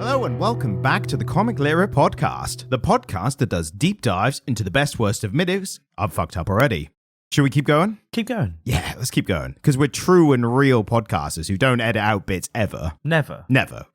Hello and welcome back to the Comic Lyra podcast, the podcast that does deep dives into the best worst of middies. I'm fucked up already. Should we keep going? Keep going. Yeah, let's keep going. Because we're true and real podcasters who don't edit out bits ever. Never.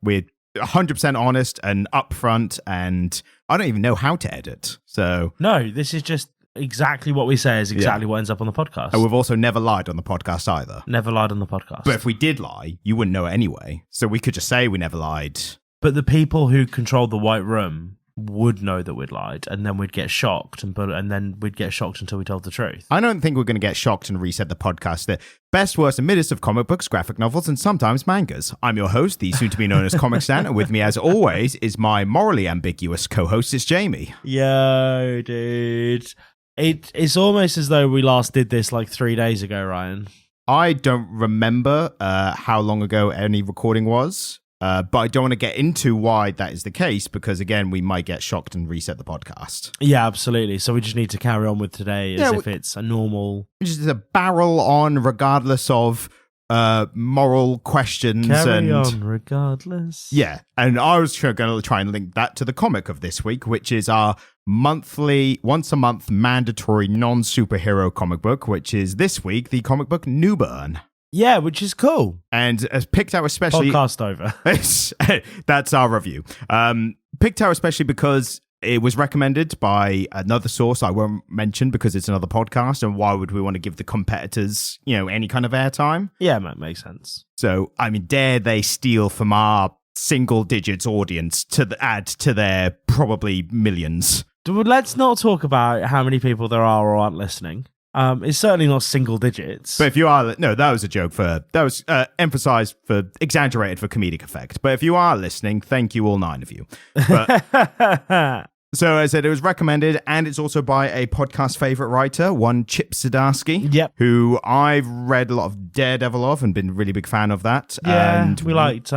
We're 100% honest and upfront, and I don't even know how to edit. So No, this is just exactly what we say is exactly what ends up on the podcast. And we've also never lied on the podcast either. Never lied on the podcast. But if we did lie, you wouldn't know it anyway. So we could just say we never lied. But the people who control the White Room would know that we'd lied, and then we'd get shocked, and then we'd get shocked until we told the truth. I don't think we're going to get shocked and reset the podcast. The best, worst, and middest of comic books, graphic novels, and sometimes mangas. I'm your host, the soon-to-be known as Comic Stan, and with me, as always, is my morally ambiguous co-host, it's Jamie. Yo, dude. It's almost as though we last did this like 3 days ago, Ryan. I don't remember how long ago any recording was. But I don't want to get into why that is the case because, again, we might get shocked and reset the podcast. Yeah, absolutely. So we just need to carry on with today as if it's a normal... Just a barrel on regardless of moral questions. Carry on regardless. Yeah, and I was going to try and link that to the comic of this week, which is our monthly, once-a-month mandatory non-superhero comic book, which is this week the comic book Newburn. Yeah, which is cool. And as picked out especially... Podcast over. That's our review. Picked out especially because it was recommended by another source I won't mention because it's another podcast, and why would we want to give the competitors, any kind of airtime? Yeah, that makes sense. So, dare they steal from our single digits audience to add to their probably millions? Let's not talk about how many people there are or aren't listening. It's certainly not single digits. But if you are, no, that was a joke that was emphasized exaggerated for comedic effect. But if you are listening, thank you, all 9 of you. But, so as I said, it was recommended, and it's also by a podcast favorite writer, one Chip Zdarsky, who I've read a lot of Daredevil of and been a really big fan of that. Yeah, and we liked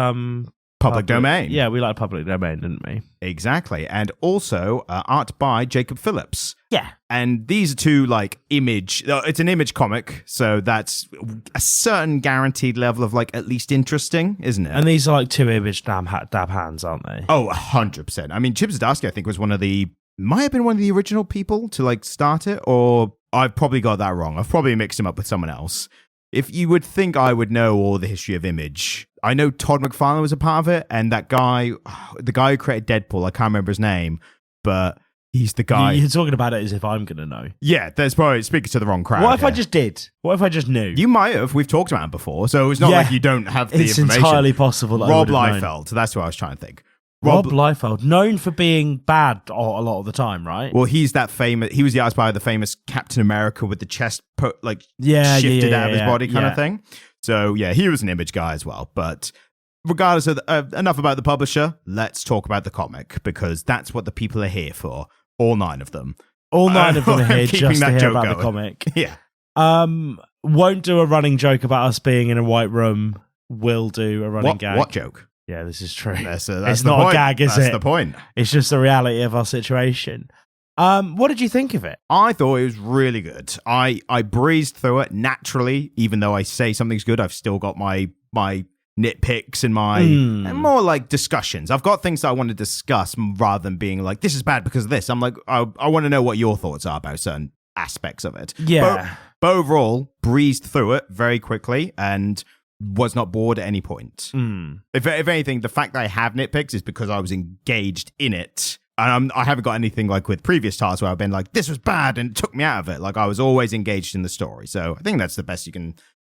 Public Domain. Yeah, we liked Public Domain, didn't we? Exactly. And also art by Jacob Phillips. Yeah. And these are two, it's an image comic, so that's a certain guaranteed level of, at least interesting, isn't it? And these are, 2 image dab hands, aren't they? Oh, 100%. Chip Zdarsky, I think, was might have been one of the original people to, start it, or I've probably got that wrong. I've probably mixed him up with someone else. If you would think I would know all the history of Image, I know Todd McFarlane was a part of it, and that guy, the guy who created Deadpool, I can't remember his name, but he's the guy. You're talking about it as if I'm going to know. Yeah, that's probably speaking to the wrong crowd. What if I just did? What if I just knew? You might have. We've talked about him before, so it's not like you don't have the information. It's entirely possible that Rob I would have Liefeld, that's what I was trying to think. Rob Liefeld, known for being bad a lot of the time, right? Well, he's that famous. He was the artist by the famous Captain America with the chest shifted out of his body kind of thing. So yeah, he was an Image guy as well. But regardless of enough about the publisher, let's talk about the comic because that's what the people are here for. All 9 of them. All 9 of them are here just to hear about going. the comic. Yeah. Won't do a running joke about us being in a white room. Will do a running gag. What joke? Yeah, this is true. That's it's not a gag, is it? That's the point. It's just the reality of our situation. What did you think of it? I thought it was really good. I breezed through it naturally, even though I say something's good. I've still got my nitpicks and and more discussions. I've got things that I want to discuss rather than being this is bad because of this. I'm I want to know what your thoughts are about certain aspects of it. Yeah. But overall, breezed through it very quickly and was not bored at any point. If anything, the fact that I have nitpicks is because I was engaged in it. And I haven't got anything with previous tasks where I've been this was bad and it took me out of it. I was always engaged in the story. So I think that's the best you can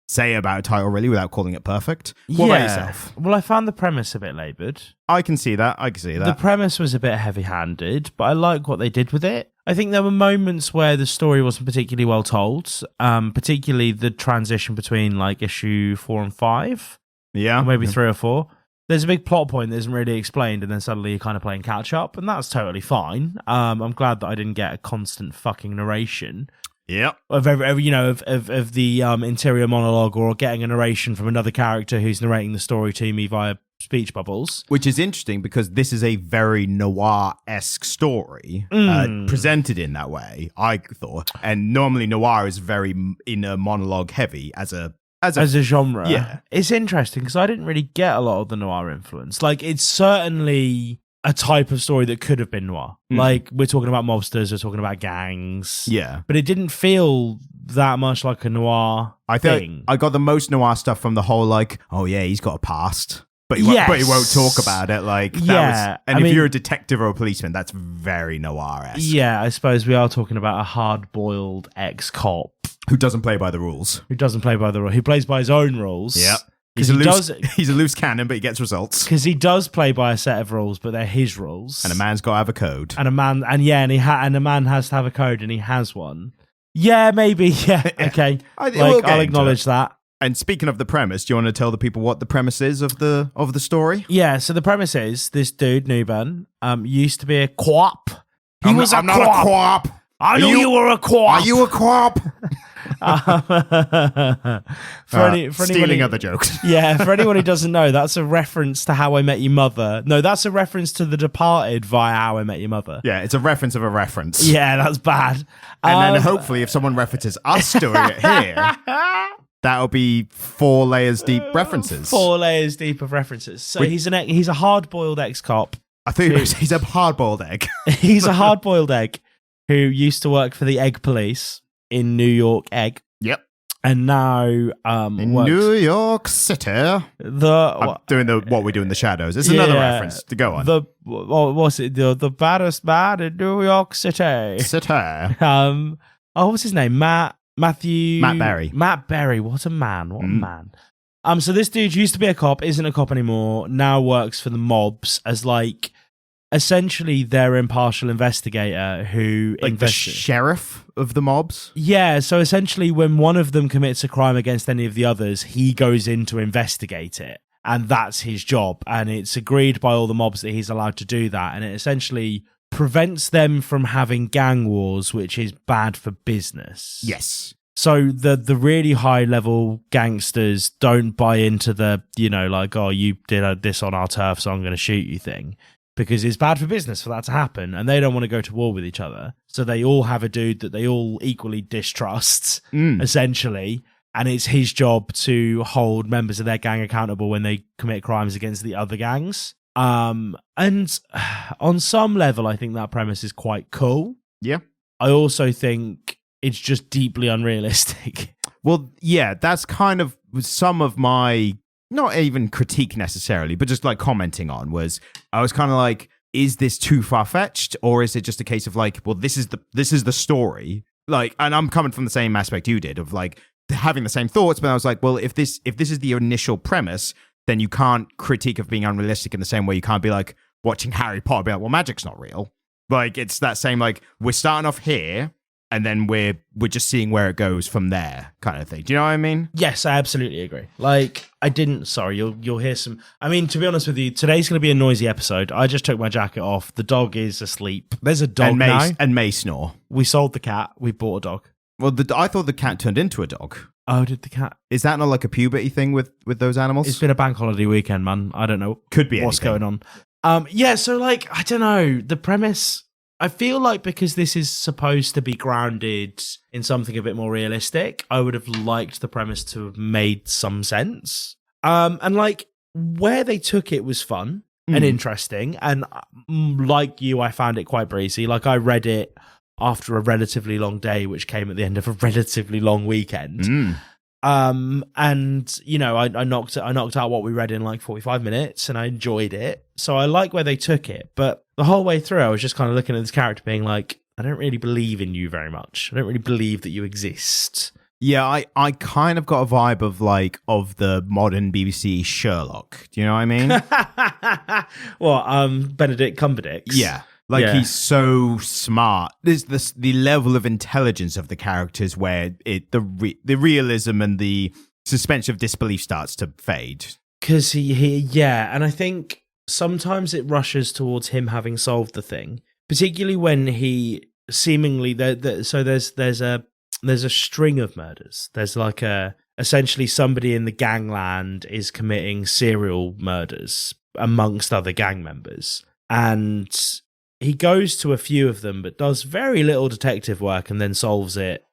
say about a title, really, without calling it perfect. What about yourself? Well, I found the premise a bit laboured. I can see that. The premise was a bit heavy-handed, but I like what they did with it. I think there were moments where the story wasn't particularly well told, particularly the transition between issue 4 and 5. Yeah. Or maybe 3 or 4. There's a big plot point that isn't really explained, and then suddenly you're kind of playing catch-up, and that's totally fine. I'm glad that I didn't get a constant fucking narration. Yep. Of the interior monologue or getting a narration from another character who's narrating the story to me via speech bubbles. Which is interesting because this is a very noir-esque story presented in that way, I thought. And normally noir is very inner monologue heavy as a as a genre. Yeah. It's interesting because I didn't really get a lot of the noir influence. Like, it's certainly a type of story that could have been noir. Like, we're talking about mobsters, we're talking about gangs. Yeah. But it didn't feel that much like a noir thing. I got the most noir stuff from the whole, like, oh yeah, he's got a past. But he won't talk about it. Like, if you're a detective or a policeman, that's very noir-esque. Yeah, I suppose we are talking about a hard-boiled ex-cop. Who doesn't play by the rules. Who plays by his own rules. Yep. He's a loose cannon, but he gets results. Because he does play by a set of rules, but they're his rules. And a man's got to have a code. And a man has to have a code, and he has one. Yeah, maybe. Yeah, okay. I'll acknowledge that. And speaking of the premise, do you want to tell the people what the premise is of the story? Yeah, so the premise is this dude, Newburn, used to be a co-op. I'm not a co-op. I knew you were a co-op. Are you a co-op? Stealing other jokes. Yeah, for anyone who doesn't know, that's a reference to How I Met Your Mother. No, that's a reference to The Departed via How I Met Your Mother. Yeah, it's a reference of a reference. Yeah, that's bad. And then hopefully if someone references us doing it here... That'll be 4 layers deep references. 4 layers deep of references. So he's a hard-boiled ex-cop. I think he's a hard-boiled egg. He's a hard-boiled egg who used to work for the egg police in New York Egg. Yep. And now in New York City. I'm doing what we do in the shadows. It's another reference to go on. What's it? The baddest man in New York City. What's his name? Matt Berry. Matt Berry. What a man. What a man. So this dude used to be a cop, isn't a cop anymore, now works for the mobs as like essentially their impartial investigator who like the sheriff of the mobs. Yeah, so essentially when one of them commits a crime against any of the others, he goes in to investigate it. And that's his job. And it's agreed by all the mobs that he's allowed to do that. And it essentially prevents them from having gang wars, which is bad for business. Yes. So the really high level gangsters don't buy into the, like, oh, you did this on our turf, so I'm going to shoot you thing, because it's bad for business for that to happen. And they don't want to go to war with each other. So they all have a dude that they all equally distrust, essentially. And it's his job to hold members of their gang accountable when they commit crimes against the other gangs. And on some level, I think that premise is quite cool. Yeah. I also think it's just deeply unrealistic. Well, yeah, that's kind of some of my, not even critique necessarily, but just like commenting on was, I was kind of like, is this too far-fetched? Or is it just a case of like, well, this is the story. Like, and I'm coming from the same aspect you did of like having the same thoughts, but I was like, well, if this is the initial premise, then you can't critique of being unrealistic in the same way you can't be like watching Harry Potter be like, well, magic's not real. Like, it's that same, like, we're starting off here and then we're just seeing where it goes from there kind of thing. Do you know what I mean? Yes, I absolutely agree. Like, you'll hear some, I mean, to be honest with you, today's going to be a noisy episode. I just took my jacket off. The dog is asleep. There's a dog now. And May snore. We sold the cat. We bought a dog. Well, I thought the cat turned into a dog. Oh, did the cat? Is that not like a puberty thing with those animals? It's been a bank holiday weekend, man. I don't know. Could be what's anything. going on. Yeah, so like, I don't know. The premise, I feel like because this is supposed to be grounded in something a bit more realistic, I would have liked the premise to have made some sense. And like, where they took it was fun and interesting. And like you, I found it quite breezy. Like, I read it after a relatively long day, which came at the end of a relatively long weekend. And I knocked out what we read in like 45 minutes, and I enjoyed it. So I like where they took it, but the whole way through, I was just kind of looking at this character, being like, I don't really believe in you very much. I don't really believe that you exist. Yeah, I kind of got a vibe of the modern BBC Sherlock. Do you know what I mean? Benedict Cumberbatch. Yeah. He's so smart. There's the level of intelligence of the characters where the realism and the suspension of disbelief starts to fade. Because and I think sometimes it rushes towards him having solved the thing, particularly when he seemingly so there's a string of murders. There's like essentially somebody in the gangland is committing serial murders amongst other gang members, and he goes to a few of them, but does very little detective work and then solves it.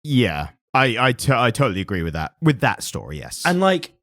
Yeah. I totally agree with that. With that story, yes. And like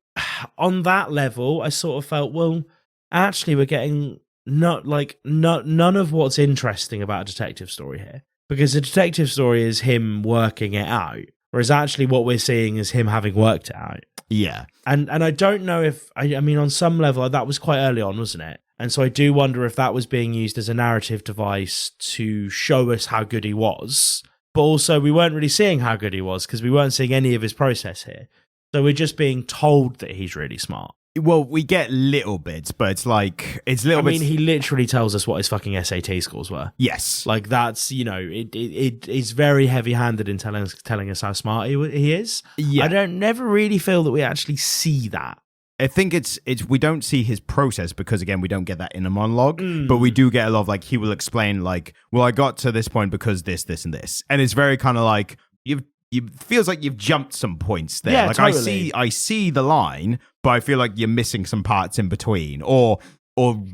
on that level, I sort of felt, well, actually, we're getting none of what's interesting about a detective story here, because a detective story is him working it out, whereas actually what we're seeing is him having worked it out. Yeah. And I don't know if I mean on some level that was quite early on, wasn't it? And so I do wonder if that was being used as a narrative device to show us how good he was. But also we weren't really seeing how good he was because we weren't seeing any of his process here. So we're just being told that he's really smart. Well, we get little bits, but it's like bits. I mean, he literally tells us what his fucking SAT scores were. Yes. Like that's, it is very heavy-handed in telling us how smart he is. Yeah. I never really feel that we actually see that. I think it's we don't see his process because, again, we don't get that in a monologue, but we do get a lot of, like, he will explain, like, well, I got to this point because this, and this. And it's very kind of like, feels like you've jumped some points there. Yeah, like, totally. I see the line, but I feel like you're missing some parts in between or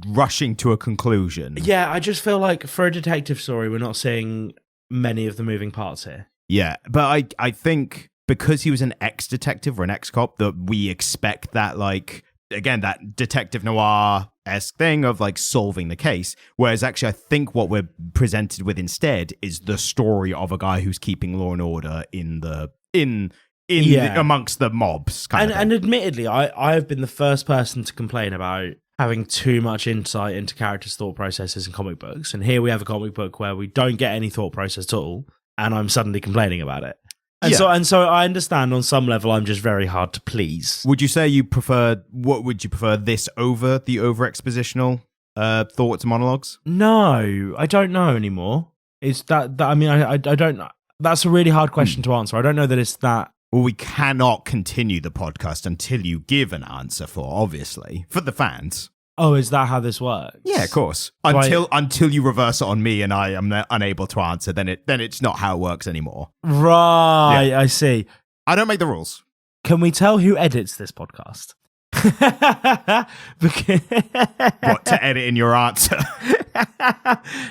rushing to a conclusion. Yeah, I just feel like for a detective story, we're not seeing many of the moving parts here. Yeah, but I think because he was an ex-detective or an ex-cop, that we expect that, like, again, that detective noir-esque thing of, like, solving the case. Whereas actually I think what we're presented with instead is the story of a guy who's keeping law and order amongst the mobs. And admittedly, I have been the first person to complain about having too much insight into characters' thought processes in comic books. And here we have a comic book where we don't get any thought process at all, and I'm suddenly complaining about it. And so I understand on some level I'm just very hard to please. Would you say what would you prefer, this over the over-expositional thoughts monologues? No, I don't know anymore. It's that I mean, I don't know. That's a really hard question to answer. I don't know that it's that. Well, we cannot continue the podcast until you give an answer for the fans. Oh, is that how this works? Yeah, of course. Until you reverse it on me and I am unable to answer, then it's not how it works anymore. Right, yeah. I see. I don't make the rules. Can we tell who edits this podcast? What, to edit in your answer?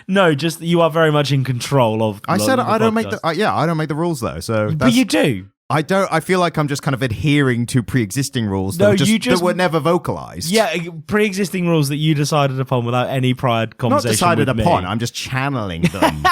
No, just you are very much in control of. I said I don't make the rules though. So, but you do. I don't. I feel like I'm just kind of adhering to pre-existing rules that were never vocalized. Yeah, pre-existing rules that you decided upon without any prior conversation. Not decided with upon. Me. I'm just channeling them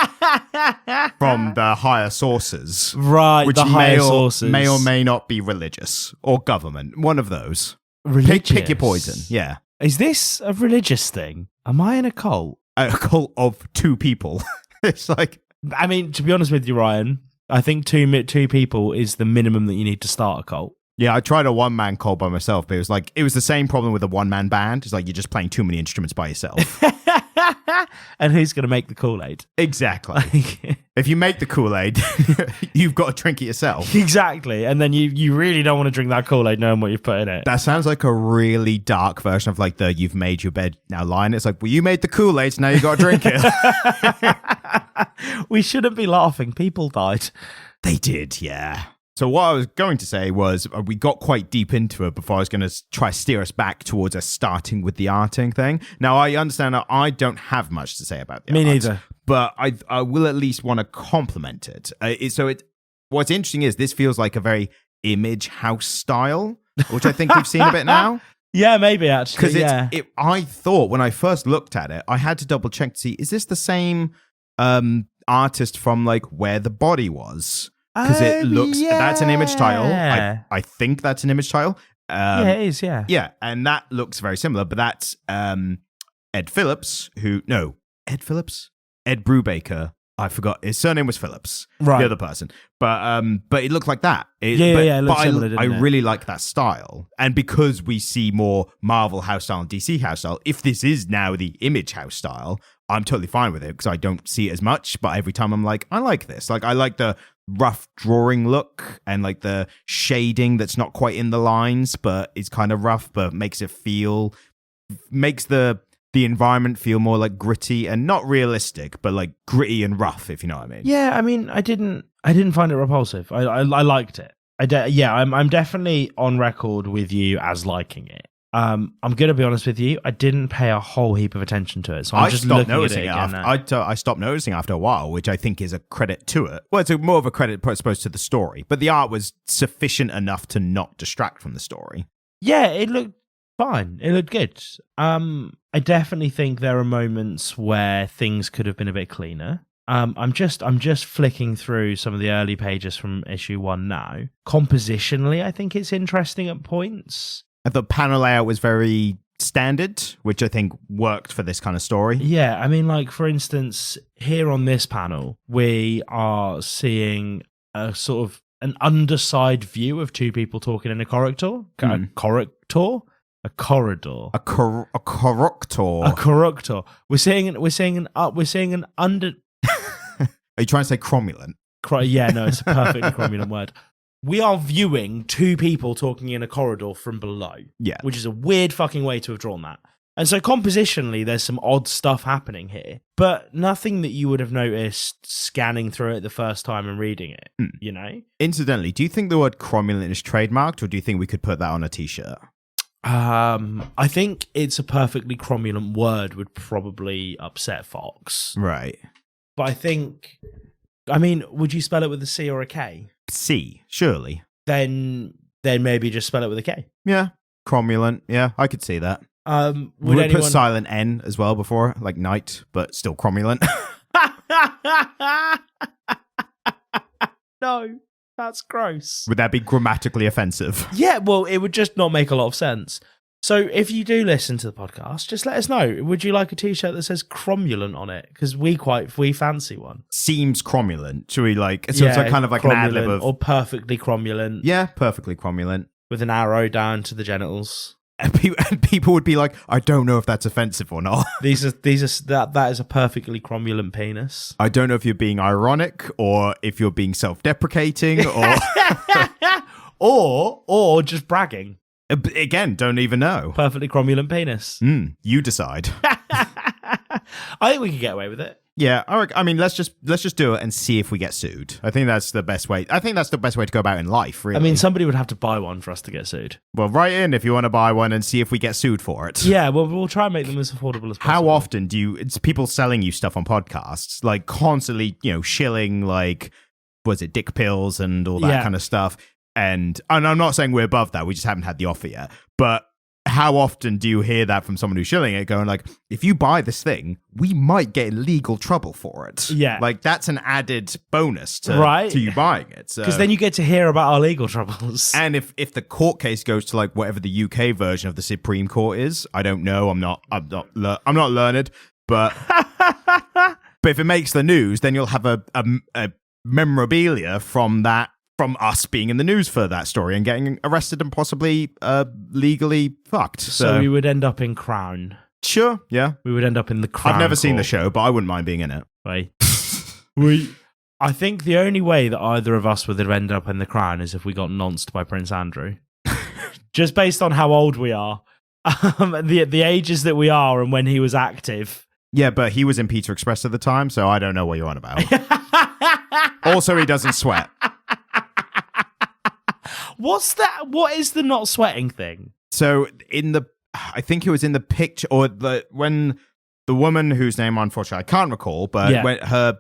from the higher sources, right? Which the higher sources may or may not be religious or government. One of those. Religious. Pick your poison. Yeah. Is this a religious thing? Am I in a cult? A cult of two people. It's like. I mean, to be honest with you, Ryan. I think two people is the minimum that you need to start a cult. Yeah, I tried a one-man cult by myself, but it was the same problem with a one-man band. It's like you're just playing too many instruments by yourself. And who's going to make the Kool-Aid? Exactly. If you make the Kool-Aid, you've got to drink it yourself. Exactly. And then you really don't want to drink that Kool-Aid knowing what you've put in it. That sounds like a really dark version of like the you've made your bed, now lie in it. It's like, well, you made the Kool-Aid, so now you got to drink it. We shouldn't be laughing. People died. They did, yeah. So what I was going to say was we got quite deep into it before I was going to try to steer us back towards us starting with the arting thing. Now, I understand that I don't have much to say about the art. Me neither. But I will at least want to compliment it. What's interesting is this feels like a very Image House style, which I think we've seen a bit now. Yeah, maybe actually. Because I thought when I first looked at it, I had to double check to see, is this the same artist from like Where the Body Was? Because it looks, that's an Image title. I think that's an Image title. Yeah, it is, yeah. Yeah, and that looks very similar, but that's Ed Phillips, Ed Brubaker. I forgot, his surname was Phillips, right. The other person. But it looked like that. It looks similar, didn't it? I really like that style. And because we see more Marvel house style and DC house style, if this is now the Image house style, I'm totally fine with it because I don't see it as much. But every time I'm like, I like this. Like, I like the rough drawing look and like the shading that's not quite in the lines, but it's kind of rough, but makes the environment feel more like gritty and not realistic, but like gritty and rough, if you know what I mean. Yeah, I mean, I didn't find it repulsive. I liked it. I'm definitely on record with you as liking it. I'm going to be honest with you. I didn't pay a whole heap of attention to it, so I'm just looking at it again now. I stopped noticing after a while, which I think is a credit to it. Well, it's more of a credit, I suppose, to the story. But the art was sufficient enough to not distract from the story. Yeah, it looked fine. It looked good. I definitely think there are moments where things could have been a bit cleaner. I'm just flicking through some of the early pages from issue 1 now. Compositionally, I think it's interesting at points. The panel layout was very standard, which I think worked for this kind of story. Yeah, I mean, like, for instance, here on this panel, we are seeing a sort of an underside view of two people talking in a corridor. A corridor. A corrector. We're seeing an under. Are you trying to say cromulent? Yeah, no, it's a perfectly cromulent word. We are viewing two people talking in a corridor from below. Yeah. Which is a weird fucking way to have drawn that. And so compositionally, there's some odd stuff happening here, but nothing that you would have noticed scanning through it the first time and reading it, you know? Incidentally, do you think the word cromulent is trademarked, or do you think we could put that on a t-shirt? I think it's a perfectly cromulent word would probably upset Fox. Right. But would you spell it with a C or a K? C, surely. Then maybe just spell it with a K. Yeah, cromulent. Yeah, I could see that. Would anyone put silent N as well before, like night, but still cromulent? No, that's gross. Would that be grammatically offensive? Yeah, well, it would just not make a lot of sense. So if you do listen to the podcast, just let us know. Would you like a t-shirt that says cromulent on it? Because we fancy one. Seems cromulent. Should we it's like kind of like an ad-lib of... Or perfectly cromulent. Yeah, perfectly cromulent. With an arrow down to the genitals. And people would be like, I don't know if that's offensive or not. That is a perfectly cromulent penis. I don't know if you're being ironic or if you're being self-deprecating or or just bragging. Again, don't even know. Perfectly cromulent penis. You decide. I think we could get away with it. Yeah, I mean, let's just do it and see if we get sued. I think that's the best way. I think that's the best way to go about in life, really. I mean, somebody would have to buy one for us to get sued. Well, write in if you want to buy one and see if we get sued for it. Yeah, well, we'll try and make them as affordable as possible. How often it's people selling you stuff on podcasts, like constantly, shilling, like, was it dick pills and all that kind of stuff? And I'm not saying we're above that. We just haven't had the offer yet. But how often do you hear that from someone who's shilling it going like, if you buy this thing, we might get in legal trouble for it. Yeah. Like that's an added bonus to you buying it. Because then you get to hear about our legal troubles. And if the court case goes to like whatever the UK version of the Supreme Court is, I don't know. I'm not learned, but if it makes the news, then you'll have a memorabilia from us being in the news for that story and getting arrested and possibly legally fucked. So we would end up in Crown. Sure, yeah. We would end up in the Crown. I've never seen the show, but I wouldn't mind being in it. Right. I think the only way that either of us would end up in the Crown is if we got nonced by Prince Andrew. Just based on how old we are. The ages that we are and when he was active. Yeah, but he was in Peter Express at the time, so I don't know what you're on about. Also, he doesn't sweat. What's that? What is the not sweating thing? So I think it was in the picture, or when the woman whose name unfortunately I can't recall, but when her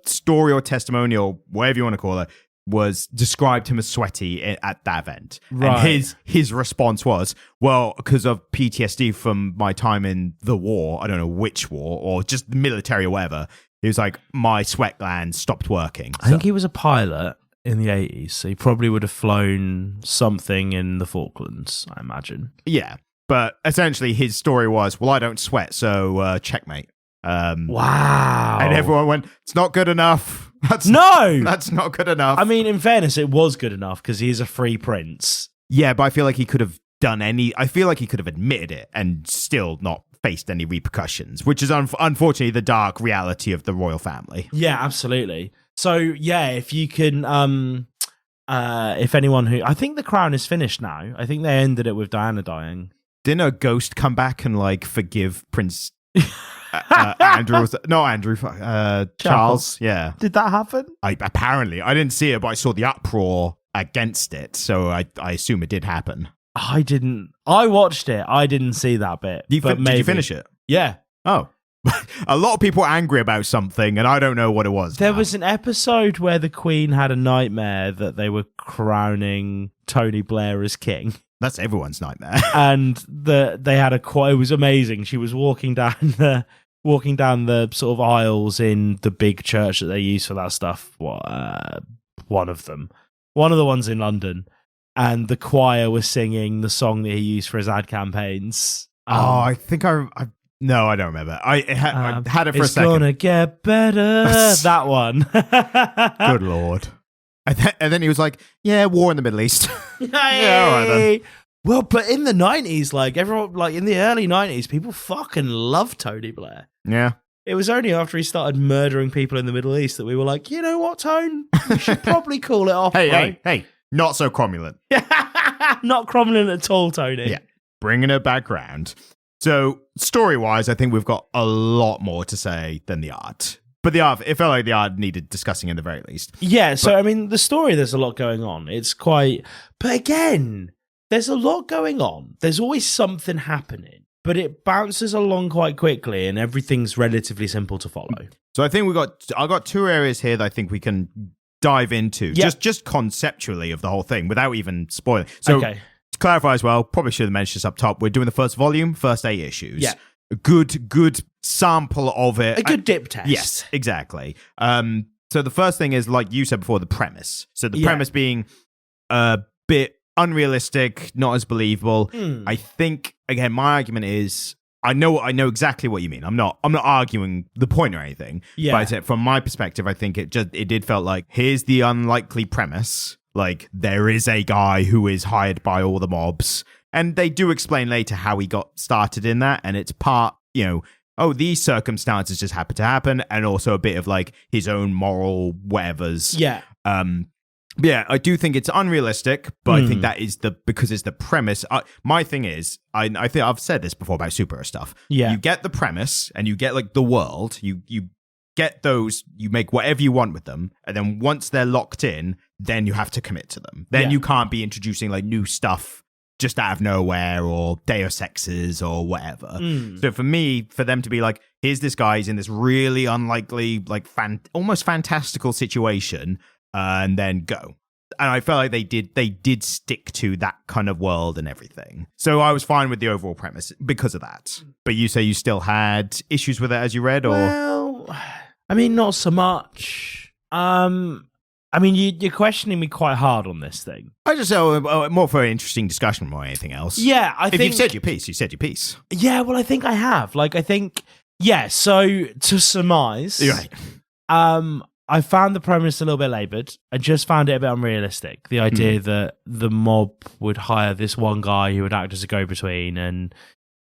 story or testimonial, whatever you want to call it, was described him as sweaty at that event. Right. And his response was, well, because of PTSD from my time in the war, I don't know which war, or just military or whatever, he was like, my sweat glands stopped working. I think he was a pilot in the 80s, so he probably would have flown something in the Falklands, I imagine. Yeah, but essentially his story was, well, I don't sweat, so checkmate. Wow. And everyone went, it's not good enough. That's not good enough. I mean, in fairness, it was good enough because he's a free prince. Yeah, but I feel like he could have admitted it and still not faced any repercussions, which is unfortunately the dark reality of the royal family. Yeah, absolutely. So, yeah, if you can, if anyone who, I think the Crown is finished now. I think they ended it with Diana dying. Didn't a ghost come back and like forgive Prince Andrew? Charles. Yeah. Did that happen? Apparently, I didn't see it, but I saw the uproar against it, so I assume it did happen. I didn't. I watched it. I didn't see that bit. Did you finish it? Yeah. Oh. A lot of people are angry about something, and I don't know what it was. There was an episode where the Queen had a nightmare that they were crowning Tony Blair as king. That's everyone's nightmare. And they had it was amazing. She was walking down the sort of aisles in the big church that they use for that stuff. One of the ones in London, and the choir was singing the song that he used for his ad campaigns. I think no, I don't remember. I had it for a second. It's gonna get better. That one. Good Lord. And then he was like, yeah, war in the Middle East. Yeah, all right then. Well, but in the 90s, like everyone, like in the early 90s, people fucking loved Tony Blair. Yeah. It was only after he started murdering people in the Middle East that we were like, you know what, Tone? You should probably call it off. Hey, not so cromulent. Not cromulent at all, Tony. Yeah, bringing it back round. So, story-wise, I think we've got a lot more to say than the art. But it felt like the art needed discussing in the very least. Yeah, so, I mean, the story, there's a lot going on. It's quite... But again, there's a lot going on. There's always something happening. But it bounces along quite quickly, and everything's relatively simple to follow. So I think I got two areas here that I think we can dive into, just conceptually of the whole thing, without even spoiling. So to clarify as well, probably should have mentioned this up top. We're doing the first volume, first 8 issues. Yeah, a good sample of it. A good dip test. Yes, exactly. So the first thing is, like you said before, the premise. So the premise being a bit unrealistic, not as believable. I think, again, my argument is I know exactly what you mean. I'm not arguing the point or anything. Yeah. But I said, from my perspective, I think it did felt like, here's the unlikely premise. Like, there is a guy who is hired by all the mobs, and they do explain later how he got started in that, and it's part, these circumstances just happen to happen, and also a bit of like his own moral whatevers. Yeah. Yeah, I do think it's unrealistic, but I think that is because it's the premise. My thing is, I think I've said this before about superhero stuff. Yeah, you get the premise and you get like the world. You get those. You make whatever you want with them, and then once they're locked in, then you have to commit to them. Then you can't be introducing like new stuff just out of nowhere or Deus Exes or whatever. So for me, for them to be like, here's this guy, he's in this really unlikely, like almost fantastical situation. And then go. And I felt like they did stick to that kind of world and everything. So I was fine with the overall premise because of that. But you say you still had issues with it as you read, or? Well, I mean, not so much. I mean, you're questioning me quite hard on this thing. I just more for an interesting discussion more than anything else. Yeah, I think... If you've said your piece, you said your piece. Yeah, well, I think I have. Like, I think... Yeah, so to surmise... You're right. I found the premise a little bit laboured. I just found it a bit unrealistic. The idea that the mob would hire this one guy who would act as a go-between, and,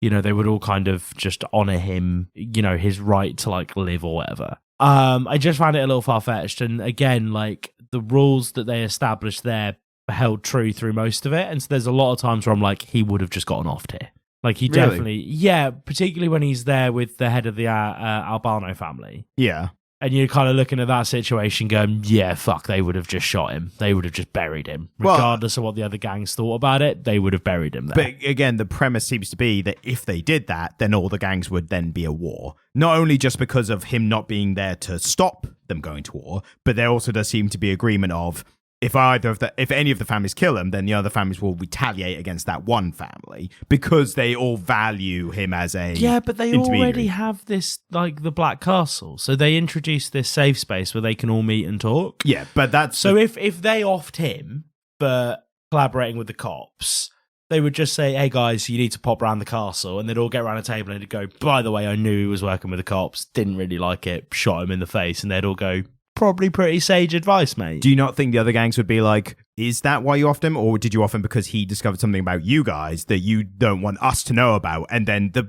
they would all kind of just honour him, his right to, like, live or whatever. I just found it a little far-fetched. And again, like, the rules that they established there held true through most of it. And so there's a lot of times where I'm like, he would have just gotten offed here. Like, he definitely... Yeah, particularly when he's there with the head of the Albano family. Yeah. And you're kind of looking at that situation going, yeah, fuck, they would have just shot him. They would have just buried him. Regardless of what the other gangs thought about it, they would have buried him there. But again, the premise seems to be that if they did that, then all the gangs would then be at war. Not only just because of him not being there to stop them going to war, but there also does seem to be agreement of, if any of the families kill him, then the other families will retaliate against that one family because they all value him as a but they already have this, like, the Black Castle, so they introduced this safe space where they can all meet and talk. Yeah, but that's so if they offed him for collaborating with the cops, they would just say, "Hey guys, you need to pop around the castle," and they'd all get around a table and they'd go, "By the way, I knew he was working with the cops, didn't really like it, shot him in the face," and they'd all go, "Probably pretty sage advice, mate." Do you not think the other gangs would be like, is that why you offed him? Or did you off him because he discovered something about you guys that you don't want us to know about? And then the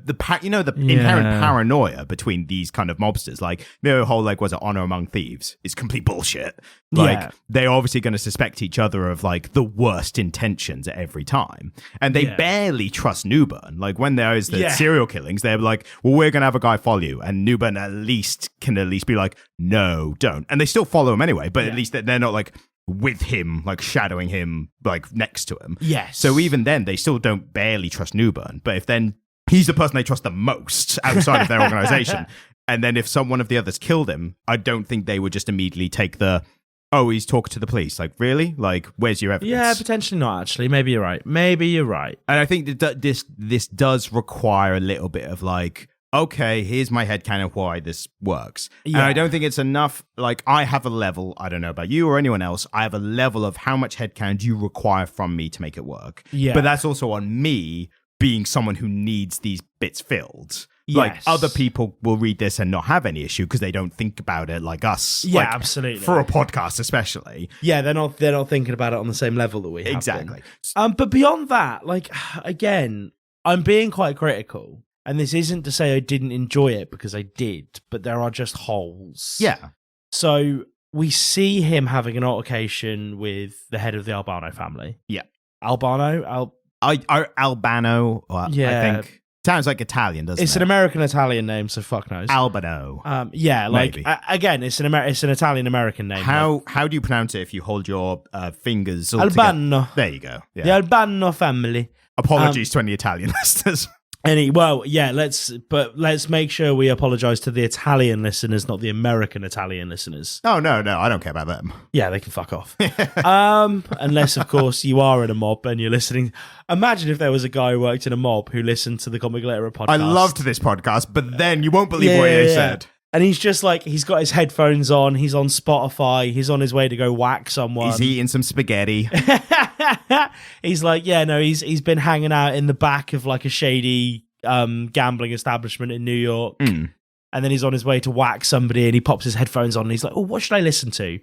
inherent paranoia between these kind of mobsters, like the whole, like, was it honor among thieves, is complete bullshit. Like, they're obviously going to suspect each other of, like, the worst intentions at every time. And they barely trust Newburn. Like, when there is the serial killings, they're like, well, we're going to have a guy follow you. And Newburn can at least be like, no, don't. And they still follow him anyway, but at least they're not like, with him, like shadowing him, like next to him. Yes. So even then, they still don't barely trust Newburn. But if then he's the person they trust the most outside of their organization, and then if one of the others killed him, I don't think they would just immediately take oh, he's talking to the police. Like, really? Like, where's your evidence? Yeah, potentially not, actually. Maybe you're right. And I think that this does require a little bit of like, okay, here's my headcanon of why this works. Yeah. And I don't think it's enough. Like, I have a level, I don't know about you or anyone else, I have a level of how much headcanon do you require from me to make it work. Yeah. But that's also on me being someone who needs these bits filled. Yes. Like, other people will read this and not have any issue because they don't think about it like us. Yeah, like, absolutely. For a podcast, especially. Yeah, they're not thinking about it on the same level that we have. Exactly. But beyond that, like, again, I'm being quite critical. And this isn't to say I didn't enjoy it, because I did, but there are just holes. Yeah. So we see him having an altercation with the head of the Albano family. Yeah. Albano? Albano, I think. Sounds like Italian, doesn't it? It's an American-Italian name, so fuck knows. Albano. Yeah, like, again, it's an Italian-American name. How do you pronounce it if you hold your fingers all Albano. Together? There you go. Yeah. The Albano family. Apologies to any Italian listeners. Let's make sure we apologize to the Italian listeners, not the American Italian listeners. Oh, no, I don't care about them. Yeah, they can fuck off. Unless, of course, you are in a mob and you're listening. Imagine if there was a guy who worked in a mob who listened to the Comic Literate podcast. I loved this podcast, but then you won't believe what he said. And he's just like, he's got his headphones on, he's on Spotify, he's on his way to go whack someone. He's eating some spaghetti. He's like, he's been hanging out in the back of like a shady gambling establishment in New York. And then he's on his way to whack somebody and he pops his headphones on and he's like, oh, what should I listen to? A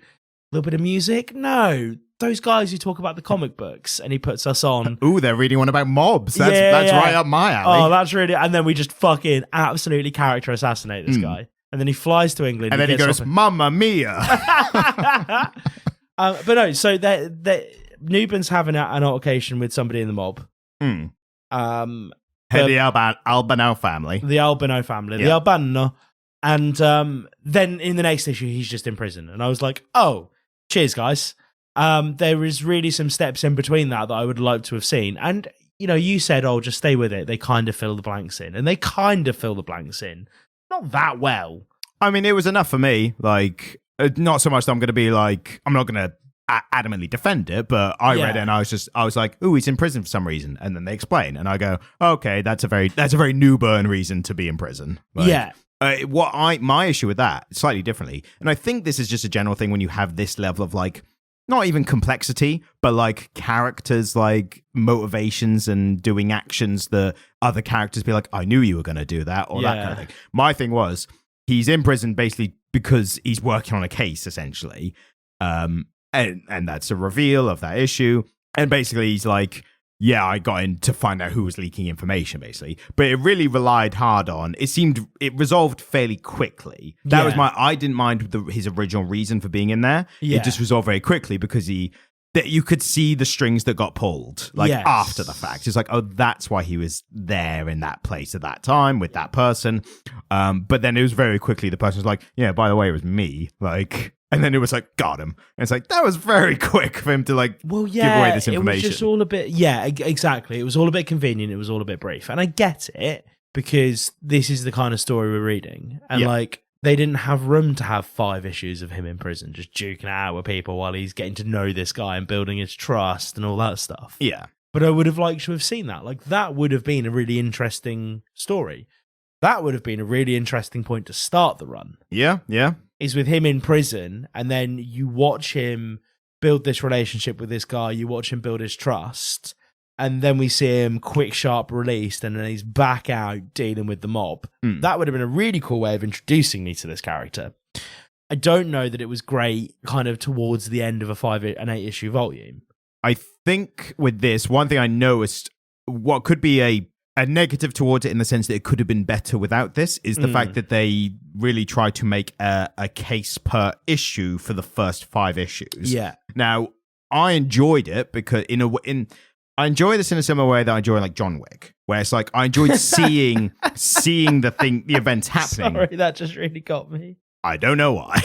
little bit of music? No. Those guys who talk about the comic books. And he puts us on. Ooh, they're reading one about mobs. That's right up my alley. Oh, that's really... And then we just fucking absolutely character assassinate this guy. And then he flies to England. And then he goes, Mamma Mia. But no, so Newburn's having an altercation with somebody in the mob. Head of the Albano family. The Albano family. Yeah. The Albano. And then in the next issue, he's just in prison. And I was like, oh, cheers, guys. There is really some steps in between that I would like to have seen. And, you said, oh, just stay with it. They kind of fill the blanks in. And they kind of fill the blanks in. Not that well. I mean, it was enough for me. Like, not so much that I'm going to be like, I'm not going to adamantly defend it, but I read it and I was like, ooh, he's in prison for some reason. And then they explain. And I go, okay, that's a very Newburn reason to be in prison. Like, my issue with that, slightly differently, and I think this is just a general thing when you have this level of like, not even complexity, but like characters, like motivations and doing actions that other characters be like, I knew you were going to do that, or that kind of thing. My thing was, he's in prison basically because he's working on a case, essentially. And that's a reveal of that issue. And basically he's like, yeah, I got in to find out who was leaking information, basically. But it really relied hard on, it resolved fairly quickly. That was I didn't mind his original reason for being in there. Yeah. It just resolved very quickly because you could see the strings that got pulled, like after the fact. It's like, oh, that's why he was there in that place at that time with that person. But then it was very quickly, the person was like, yeah, by the way, it was me. Like... And then it was like, got him. And it's like, that was very quick for him to like give away this information. It was just all a bit, exactly. It was all a bit convenient. It was all a bit brief. And I get it because this is the kind of story we're reading. And like, they didn't have room to have 5 issues of him in prison, just duking it out with people while he's getting to know this guy and building his trust and all that stuff. Yeah. But I would have liked to have seen that. Like, that would have been a really interesting story. That would have been a really interesting point to start the run. Yeah. Is with him in prison, and then you watch him build this relationship with this guy, you watch him build his trust, and then we see him quick, sharp released, and then he's back out dealing with the mob. That would have been a really cool way of introducing me to this character. I don't know that it was great kind of towards the end of an 8-issue volume. I think with this, one thing I noticed, what could be a negative towards it in the sense that it could have been better without this is the fact that they really tried to make a case per issue for the first 5 issues. Yeah. Now, I enjoyed it because I enjoy this in a similar way that I enjoy like John Wick, where it's like I enjoyed seeing the events happening. Sorry, that just really got me. I don't know why.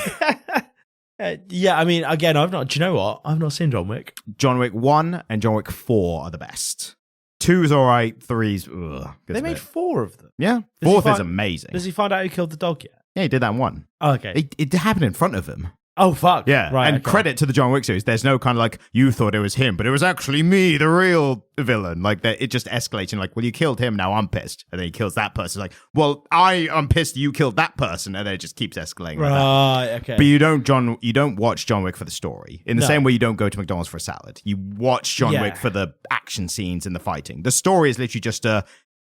Yeah, I mean, again, do you know what? I've not seen John Wick. John Wick 1 and John Wick 4 are the best. 2's all right. 3's, ugh. They made 4 of them. Yeah. 4th is amazing. Does he find out who killed the dog yet? Yeah, he did that in 1. Oh, okay. It happened in front of him. Oh, fuck. Yeah. Right. And credit to the John Wick series. There's no kind of like, you thought it was him, but it was actually me, the real villain. Like, it just escalates and like, well, you killed him, now I'm pissed. And then he kills that person. Like, well, I'm pissed you killed that person. And then it just keeps escalating. Right, okay. But you don't watch John Wick for the story. In the same way you don't go to McDonald's for a salad. You watch John Wick for the action scenes and the fighting. The story is literally just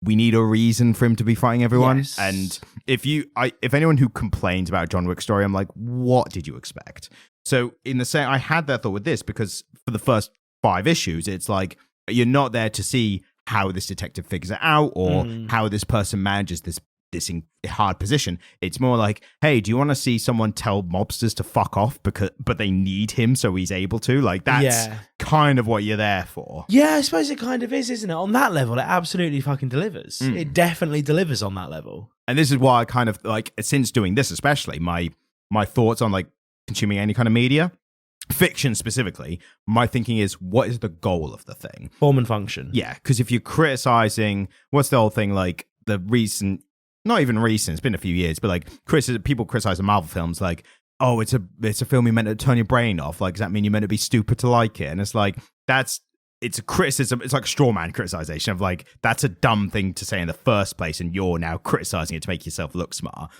we need a reason for him to be fighting everyone. Yes. And if anyone who complains about John Wick's story, I'm like, what did you expect? So in the same, I had that thought with this because for the first 5 issues, it's like you're not there to see how this detective figures it out or how this person manages this hard position. It's more like, hey, do you want to see someone tell mobsters to fuck off but they need him so he's able to? Like that's kind of what you're there for. Yeah, I suppose it kind of is, isn't it? On that level, it absolutely fucking delivers. It definitely delivers on that level. And this is why I kind of like, since doing this especially, my thoughts on like consuming any kind of media, fiction specifically, my thinking is, what is the goal of the thing? Form and function. Yeah, because if you're criticizing, what's the whole thing like the recent, not even recent, it's been a few years, but like people criticize the Marvel films like, oh, it's a film you meant to turn your brain off. Like, does that mean you're meant to be stupid to like it? And it's like, it's a criticism. It's like a straw man criticization of like, that's a dumb thing to say in the first place. And you're now criticizing it to make yourself look smart.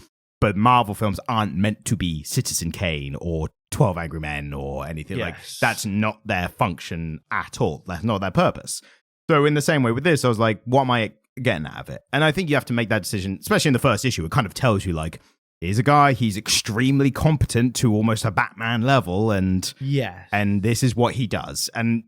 But Marvel films aren't meant to be Citizen Kane or 12 Angry Men or anything. Like, that's not their function at all. That's not their purpose. So in the same way with this, I was like, what am I getting out of it? And I think you have to make that decision, especially in the first issue. It kind of tells you like, here's a guy, he's extremely competent to almost a Batman level, and this is what he does. And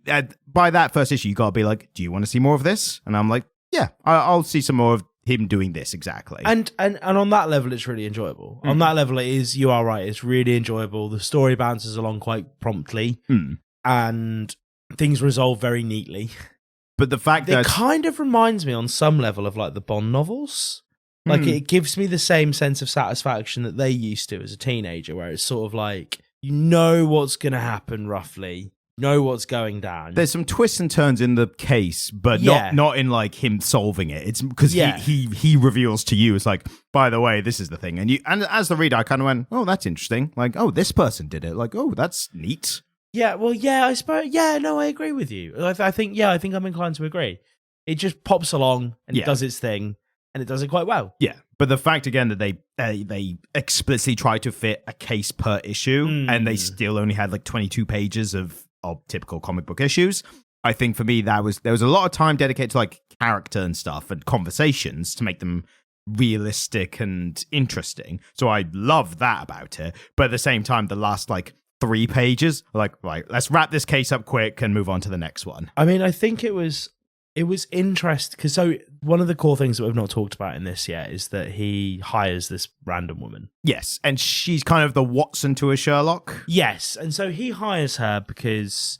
by that first issue, you got to be like, do you want to see more of this? And I'm like, yeah, I'll see some more of him doing this exactly. And on that level, it's really enjoyable. On that level, you are right, it's really enjoyable. The story bounces along quite promptly, and things resolve very neatly. But the fact that it kind of reminds me on some level of like the Bond novels. Like it gives me the same sense of satisfaction that they used to as a teenager, where it's sort of like, you know what's going to happen roughly, know what's going down. There's some twists and turns in the case, but not in like him solving it. It's because he reveals to you, it's like, by the way, this is the thing. And as the reader, I kind of went, oh, that's interesting. Like, oh, this person did it. Like, oh, that's neat. Yeah, well, yeah, I suppose. Yeah, no, I agree with you. I think I'm inclined to agree. It just pops along and it does its thing, and it does it quite well. Yeah, but the fact again that they explicitly try to fit a case per issue, and they still only had like 22 pages of typical comic book issues. I think for me there was a lot of time dedicated to like character and stuff and conversations to make them realistic and interesting. So I love that about it. But at the same time, the last like 3 pages, like, right, let's wrap this case up quick and move on to the next one. I mean, I think it was interesting because so one of the core things that we've not talked about in this yet is that he hires this random woman. Yes, and she's kind of the Watson to a Sherlock. Yes, and so he hires her because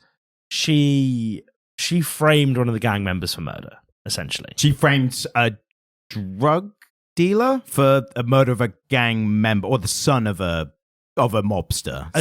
she framed one of the gang members for murder, essentially. She framed a drug dealer for a murder of a gang member, or the son of a mobster.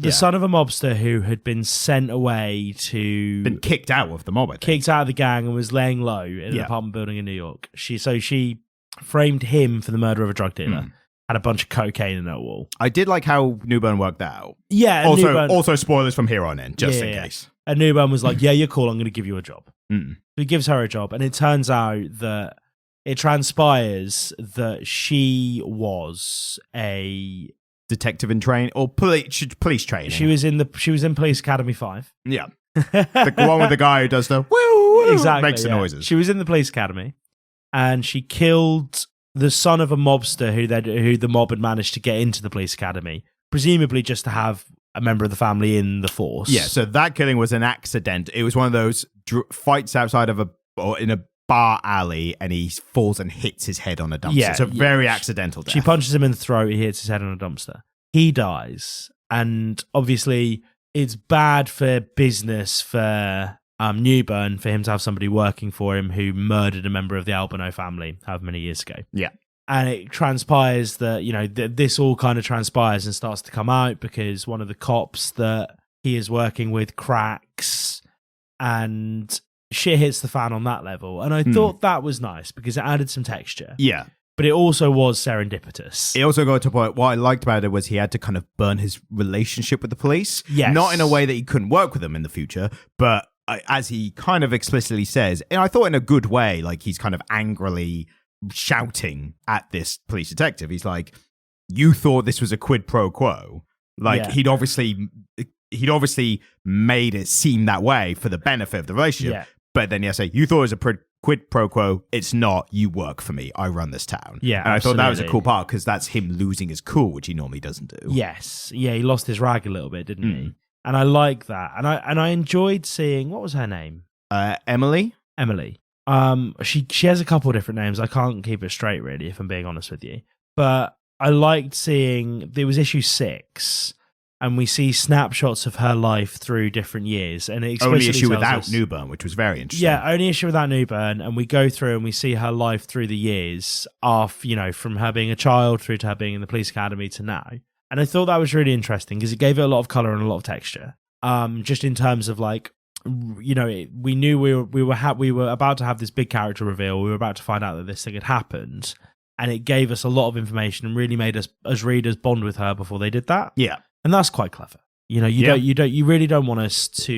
The son of a mobster who had been sent away been kicked out of the mob, I think. Kicked out of the gang and was laying low in an apartment building in New York. She framed him for the murder of a drug dealer. Had a bunch of cocaine in her wall. I did like how Newburn worked that out. Yeah. Also spoilers from here on in, just in case. And Newburn was like, yeah, you're cool, I'm going to give you a job. So he gives her a job, and it turns out that it transpires that she was a detective in training or police training. She was in Police Academy 5. Yeah. The one with the guy who does the woo, exactly, makes the noises. She was in the police academy, and she killed the son of a mobster who the mob had managed to get into the police academy, presumably just to have a member of the family in the force. Yeah, so that killing was an accident. It was one of those fights outside of in a bar alley, and he falls and hits his head on a dumpster. Yeah, so very accidental death. She punches him in the throat, he hits his head on a dumpster. He dies, and obviously it's bad for business for Newburn for him to have somebody working for him who murdered a member of the Albano family however many years ago. Yeah. And it transpires that, this all kind of transpires and starts to come out because one of the cops that he is working with cracks and shit hits the fan on that level. And I thought that was nice because it added some texture. Yeah. But it also was serendipitous. It also got to a point, what I liked about it was he had to kind of burn his relationship with the police. Yes. Not in a way that he couldn't work with them in the future, but as he kind of explicitly says, and I thought in a good way, like he's kind of angrily shouting at this police detective. He's like, you thought this was a quid pro quo. Like he'd obviously made it seem that way for the benefit of the relationship. Yeah. But then say, you thought it was a quid pro quo. It's not. You work for me. I run this town. Yeah, and I thought that was a cool part because that's him losing his cool, which he normally doesn't do. Yes. Yeah, he lost his rag a little bit, didn't he? And I like that. And I enjoyed seeing, what was her name? Emily. She has a couple of different names. I can't keep it straight, really, if I'm being honest with you. But I liked seeing, there was issue 6, and we see snapshots of her life through different years. And it only issue without Newburn, which was very interesting. Yeah, only issue without Newburn, and we go through and we see her life through the years of, from her being a child through to her being in the police academy to now. And I thought that was really interesting because it gave it a lot of color and a lot of texture. Just in terms of like, we knew we were about to have this big character reveal. We were about to find out that this thing had happened, and it gave us a lot of information and really made us as readers bond with her before they did that. Yeah. And that's quite clever. You really don't want us to,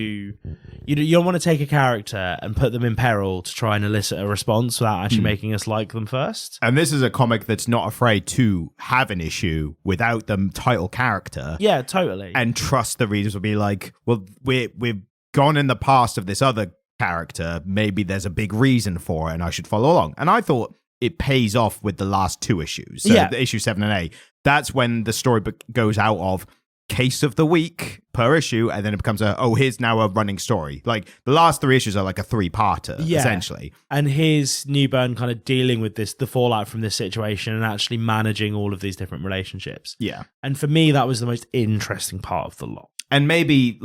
you don't want to take a character and put them in peril to try and elicit a response without actually making us like them first. And this is a comic that's not afraid to have an issue without the title character. Yeah, totally. And trust the readers will be like, well, we've gone in the past of this other character. Maybe there's a big reason for it and I should follow along. And I thought it pays off with the last 2 issues. So the issue 7 and 8, that's when the storybook goes out of case of the week per issue, and then it becomes here's now a running story. Like the last 3 issues are like a 3-parter, essentially. And here's Newburn kind of dealing with the fallout from this situation and actually managing all of these different relationships. Yeah. And for me, that was the most interesting part of the lot. And maybe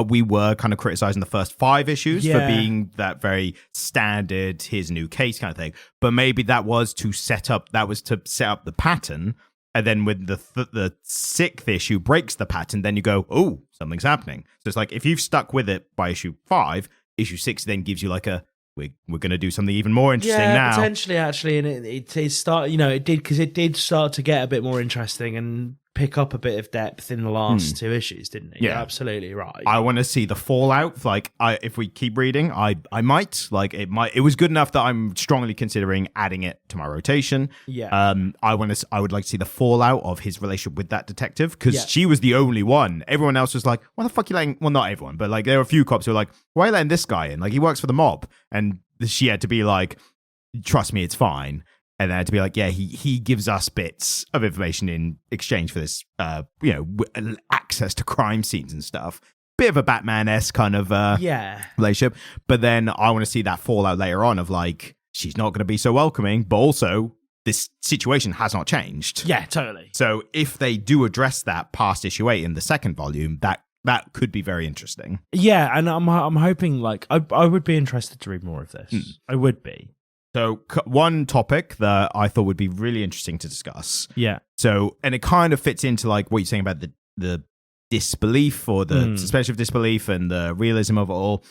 we were kind of criticizing the first 5 issues for being that very standard, here's a new case kind of thing. But maybe that was to set up the pattern. And then when the 6th issue breaks the pattern, then you go, oh, something's happening. So it's like if you've stuck with it by issue 5, issue 6 then gives you like we're going to do something even more interesting now. Potentially, actually, and it did start to get a bit more interesting and pick up a bit of depth in the last 2 issues, didn't it? Yeah, you're absolutely right. I want to see the fallout. Like, if we keep reading, I might. Like, it was good enough that I'm strongly considering adding it to my rotation. Yeah. I would like to see the fallout of his relationship with that detective because she was the only one. Everyone else was like, "What the fuck you letting?" Well, not everyone, but like there were a few cops who were like, "Why are you letting this guy in? Like, he works for the mob." And she had to be like, "Trust me, it's fine." And then to be like, yeah, he gives us bits of information in exchange for this, access to crime scenes and stuff. Bit of a Batman-esque kind of relationship. But then I want to see that fallout later on of like, she's not going to be so welcoming, but also this situation has not changed. Yeah, totally. So if they do address that past issue 8 in the 2nd volume, that could be very interesting. Yeah, and I'm hoping like I would be interested to read more of this. I would be. So one topic that I thought would be really interesting to discuss. Yeah. So, and it kind of fits into like what you're saying about the disbelief or the suspension of disbelief and the realism of it all.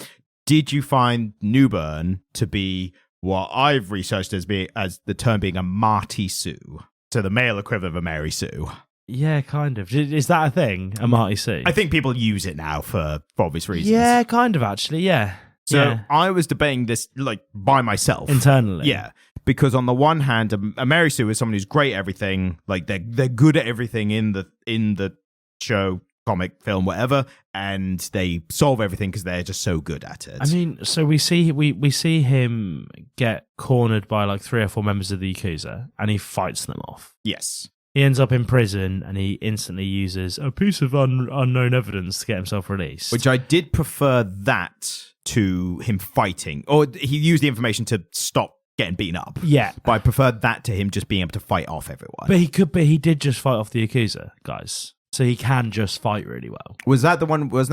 Did you find Newburn to be what I've researched as the term being a Marty Sue? So the male equivalent of a Mary Sue. Yeah, kind of. Is that a thing, a Marty Sue? I think people use it now for obvious reasons. Yeah, kind of actually, yeah. So I was debating this like by myself internally. Yeah, because on the one hand, a Mary Sue is someone who's great at everything. Like they're good at everything in the show, comic, film, whatever, and they solve everything because they're just so good at it. I mean, so we see him get cornered by like 3 or 4 members of the Yakuza, and he fights them off. Yes. He ends up in prison and he instantly uses a piece of unknown evidence to get himself released. Which I did prefer that to him fighting. Or he used the information to stop getting beaten up. Yeah. But I preferred that to him just being able to fight off everyone. But he did just fight off the Yakuza, guys. So he can just fight really well. Wasn't that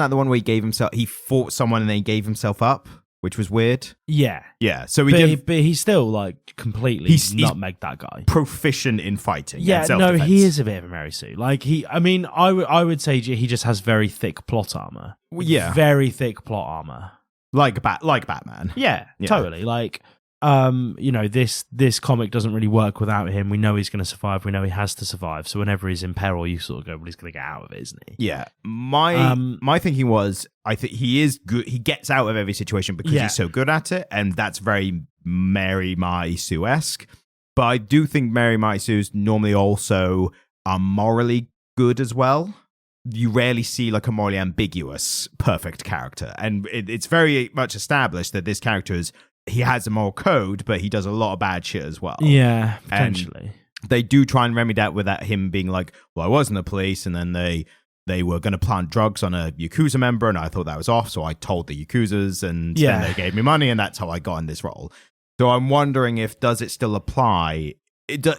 the one where he gave himself, he fought someone and then he gave himself up? which was weird. Yeah. Yeah, so but he's still like completely nutmegged that guy. Proficient in fighting. Yeah, no, he is a bit of a Mary Sue. Like I would say he just has very thick plot armor. Yeah, very thick plot armor. Like Batman. Yeah, totally. Like, this comic doesn't really work without him. We know he's going to survive. We know he has to survive. So whenever he's in peril, you sort of go, well, he's going to get out of it, isn't he? Yeah. My thinking was, I think he is good. He gets out of every situation because he's so good at it. And that's very Mary Marty Sue-esque. But I do think Mary Marty Sue's normally also are morally good as well. You rarely see like a morally ambiguous, perfect character. And it's very much established that this character he has a moral code, but he does a lot of bad shit as well. Yeah, potentially. And they do try and remedy that without him being like, well, I was in the police, and then they were going to plant drugs on a Yakuza member, and I thought that was off, so I told the Yakuzas, and then they gave me money, and that's how I got in this role. So I'm wondering does it still apply?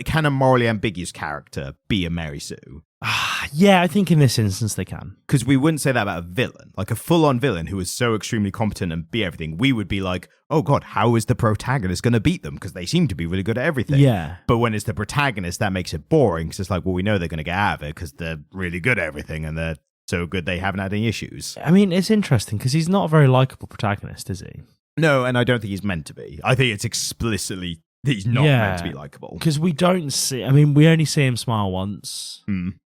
Can a morally ambiguous character be a Mary Sue? Yeah, I think in this instance they can. Because we wouldn't say that about a villain. Like a full-on villain who is so extremely competent and be everything, we would be like, oh god, how is the protagonist going to beat them? Because they seem to be really good at everything. Yeah. But when it's the protagonist, that makes it boring. Because it's like, well, we know they're going to get out of it because they're really good at everything and they're so good they haven't had any issues. I mean, it's interesting because he's not a very likable protagonist, is he? No, and I don't think he's meant to be. I think it's explicitly he's not meant to be likable. Because we don't see... I mean, we only see him smile once.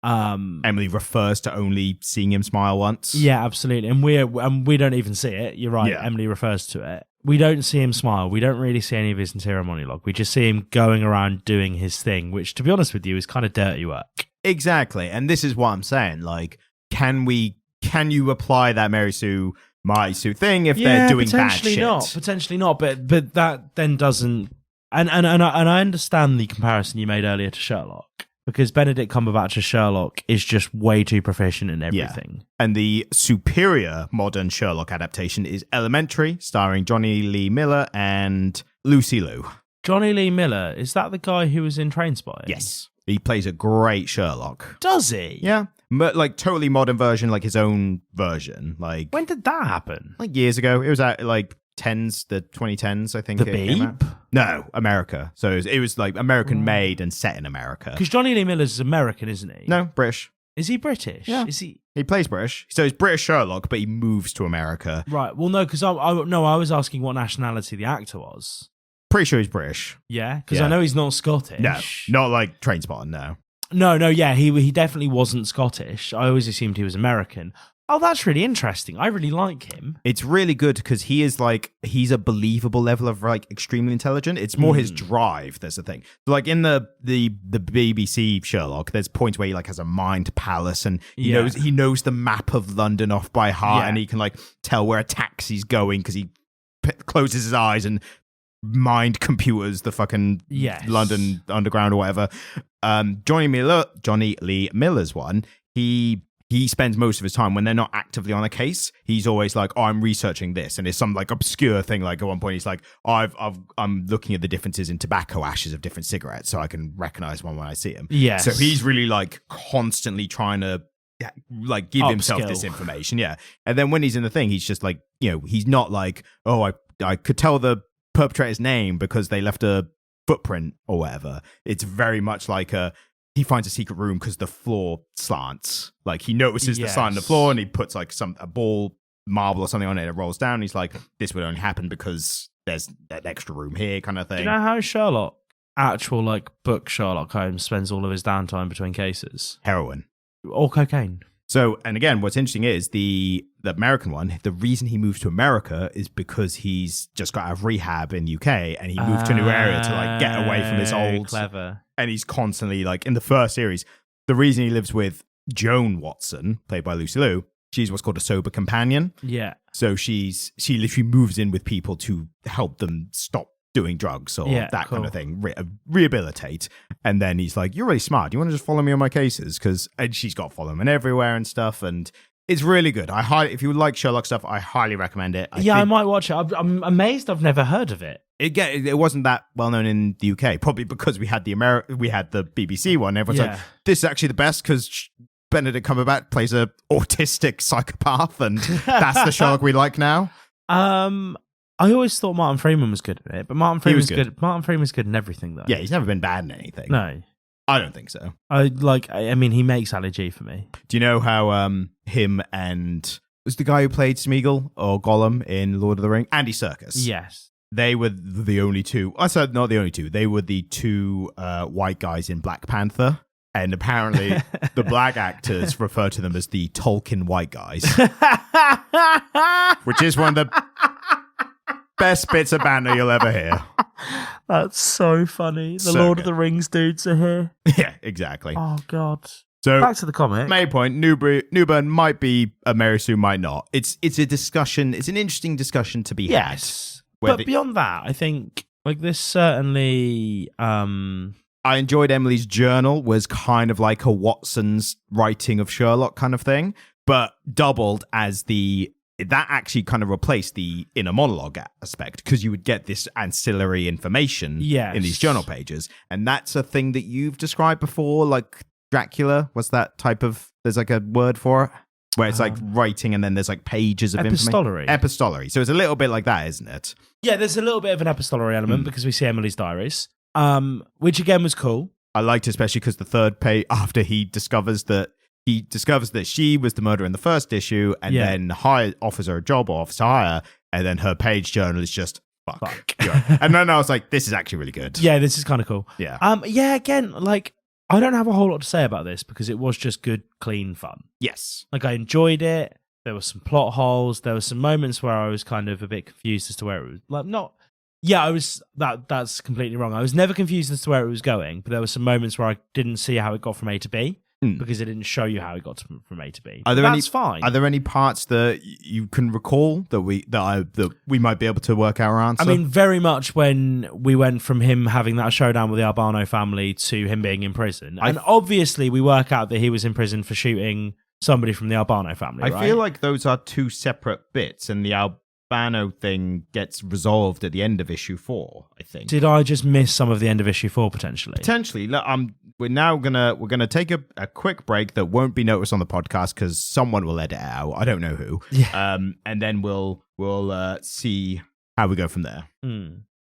Emily refers to only seeing him smile once. Yeah, absolutely. And we don't even see it. You're right. Yeah. Emily refers to it. We don't see him smile. We don't really see any of his interior monologue. We just see him going around doing his thing, which, to be honest with you, is kind of dirty work. Exactly. And this is what I'm saying. Like, can you apply that Mary Sue thing if they're doing bad shit? Potentially not. But that then doesn't... And I understand the comparison you made earlier to Sherlock. Because Benedict Cumberbatch's Sherlock is just way too proficient in everything. Yeah. And the superior modern Sherlock adaptation is Elementary, starring Johnny Lee Miller and Lucy Liu. Johnny Lee Miller, is that the guy who was in Trainspotting? Yes. He plays a great Sherlock. Does he? Yeah. Like, totally modern version, like his own version. Like, when did that happen? Like, years ago. It was at, like, the 2010s, I think. The Beep? No, America. So it was like American made and set in America. Because Johnny Lee Miller's American, isn't he? No, British. Is he British? Yeah. Is he? He plays British. So he's British Sherlock, but he moves to America. Right. Well, no, because I was asking what nationality the actor was. Pretty sure he's British. Yeah, because I know he's not Scottish. No, not like Trainspotting, no. No, yeah, he definitely wasn't Scottish. I always assumed he was American. Oh, that's really interesting. I really like him. It's really good because he's a believable level of like extremely intelligent. It's more his drive that's the thing. So, like in the BBC Sherlock, there's points where he like has a mind palace and he knows the map of London off by heart and he can like tell where a taxi's going because he closes his eyes and mind computers the fucking London Underground or whatever. Johnny Lee Miller's one, he spends most of his time when they're not actively on a case. He's always like, "Oh, I'm researching this," and it's some like obscure thing. Like at one point, he's like, "I'm looking at the differences in tobacco ashes of different cigarettes, so I can recognize one when I see them." Yes. So he's really like constantly trying to like give himself this information. Yeah. And then when he's in the thing, he's just like, he's not like, "Oh, I could tell the perpetrator's name because they left a footprint or whatever." It's very much like he finds a secret room because the floor slants. Like he notices the slant in the floor and he puts like a ball, marble or something on it and it rolls down. And he's like, this would only happen because there's an extra room here kind of thing. Do you know how Sherlock, actual like book Sherlock Holmes, spends all of his downtime between cases? Heroin. Or cocaine. So, and again, what's interesting is the American one, the reason he moved to America is because he's just got out of rehab in UK and he moved to a new area to like get away from his old... Clever. And he's constantly like, in the first series, the reason he lives with Joan Watson, played by Lucy Liu, she's what's called a sober companion. Yeah. So she literally moves in with people to help them stop doing drugs or that kind of thing, rehabilitate. And then he's like, "You're really smart. Do you want to just follow me on my cases?" And she's got to follow him everywhere and stuff. And it's really good. If you like Sherlock stuff, I highly recommend it. I might watch it. I'm amazed I've never heard of it. It wasn't that well known in the UK, probably because we had the BBC one. Everyone's like, "This is actually the best" because Benedict Cumberbatch plays a autistic psychopath, and that's the Sherlock we like now. I always thought Martin Freeman was good at it, but Martin Freeman's good. Martin Freeman's good in everything, though. Yeah, he's never been bad in anything. No. I don't think so. I mean, he makes Ali G for me. Do you know how him and was the guy who played Smeagol or Gollum in Lord of the Rings? Andy Serkis. Yes. They were the only two. I said not the only two. They were the two white guys in Black Panther. And apparently the black actors refer to them as the Tolkien white guys. Which is one of the best bits of banter you'll ever hear. That's so funny. The So Lord good. of the Rings dudes are here. Yeah, exactly. Oh, God. So back to the comic. Main point, Newburn might be a Mary Sue, might not. It's a discussion. It's an interesting discussion to be had. Yes. But beyond that, I think like this certainly... I enjoyed Emily's journal, was kind of like a Watson's writing of Sherlock kind of thing, but doubled as that actually kind of replaced the inner monologue aspect, because you would get this ancillary information in these journal pages. And that's a thing that you've described before, like Dracula. What's that type of, there's like a word for it? Where it's like writing and then there's like pages of epistolary. information. Epistolary. So it's a little bit like that, isn't it? Yeah, there's a little bit of an epistolary element because we see Emily's diaries, which again was cool. I liked it, especially because the third page, after he discovers that she was the murderer in the first issue, and then offers her a job or offers to hire, and then her page journal is just fuck. And then I was like, this is actually really good. Yeah, this is kind of cool. Yeah. Again, like, I don't have a whole lot to say about this because it was just good, clean fun. Yes. Like, I enjoyed it. There were some plot holes. There were some moments where I was kind of a bit confused as to where it was. Like, not... Yeah, I was... That's completely wrong. I was never confused as to where it was going, but there were some moments where I didn't see how it got from A to B because it didn't show you how it got from A to B. That's fine. Are there any parts that you can recall that we might be able to work out our answer? I mean, very much when we went from him having that showdown with the Albano family to him being in prison. And obviously we work out that he was in prison for shooting somebody from the Albano family, I feel like those are two separate bits, and the Albano thing gets resolved at the end of issue 4, I think. Did I just miss some of the end of issue 4 potentially? Potentially. Look, we're gonna take a quick break that won't be noticed on the podcast because someone will edit it out. I don't know who. Yeah. And then we'll see how we go from there.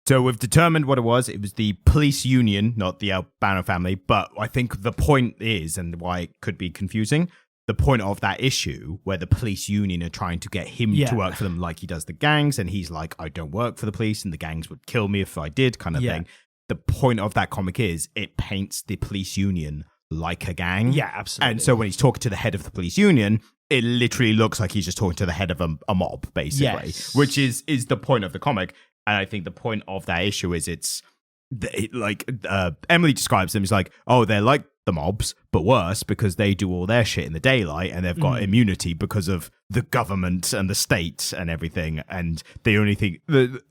So we've determined what it was. It was the police union, not the Albano family. But I think the point is, and why it could be confusing, the point of that issue where the police union are trying to get him to work for them like he does the gangs, and he's like, I don't work for the police and the gangs would kill me if I did, kind of thing. The point of that comic is it paints the police union like a gang. Yeah, absolutely. And so when he's talking to the head of the police union, it literally looks like he's just talking to the head of a mob, basically, which is the point of the comic. And I think the point of that issue is Emily describes them as like, oh, they're like the mobs, but worse because they do all their shit in the daylight and they've got immunity because of the government and the state and everything. And the only thing,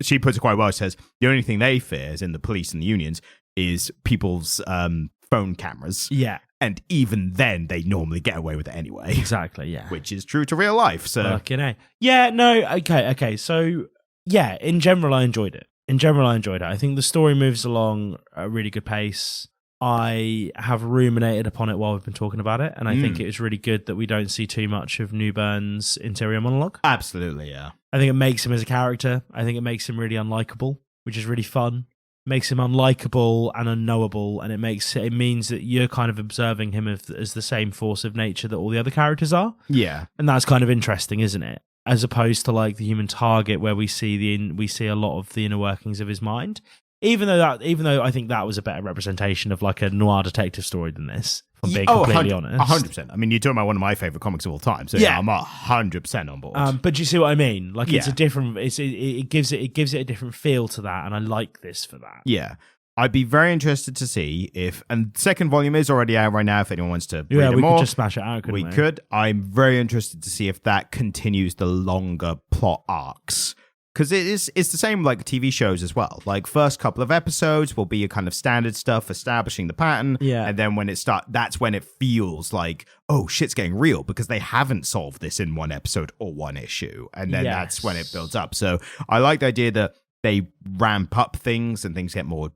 she puts it quite well, she says, the only thing they fear, as in the police and the unions, is people's phone cameras. Yeah. And even then, they normally get away with it anyway. Exactly, yeah. Which is true to real life. So, fucking A. Yeah, no, okay. So, yeah, in general, I enjoyed it. I think the story moves along at a really good pace. I have ruminated upon it while we've been talking about it, and I think it is really good that we don't see too much of Newburn's interior monologue. Absolutely, yeah. I think it makes him as a character. I think it makes him really unlikable, which is really fun. Makes him unlikable and unknowable, and it means that you're kind of observing him as the same force of nature that all the other characters are. Yeah, and that's kind of interesting, isn't it? As opposed to like the Human Target, where we see a lot of the inner workings of his mind. Even though I think that was a better representation of like a noir detective story than this, if I'm being completely honest. 100%. I mean, you're talking about one of my favorite comics of all time, so yeah I'm 100% on board. But do you see what I mean? Like, it's a different. It gives it a different feel to that, and I like this for that. Yeah, I'd be very interested to see if, and second volume is already out right now. If anyone wants to read it more, we could just smash it out. We could. I'm very interested to see if that continues the longer plot arcs. Because it's the same like TV shows as well. Like first couple of episodes will be your kind of standard stuff, establishing the pattern. Yeah. And then when that's when it feels like, oh, shit's getting real because they haven't solved this in one episode or one issue. And then that's when it builds up. So I like the idea that they ramp up things and things get more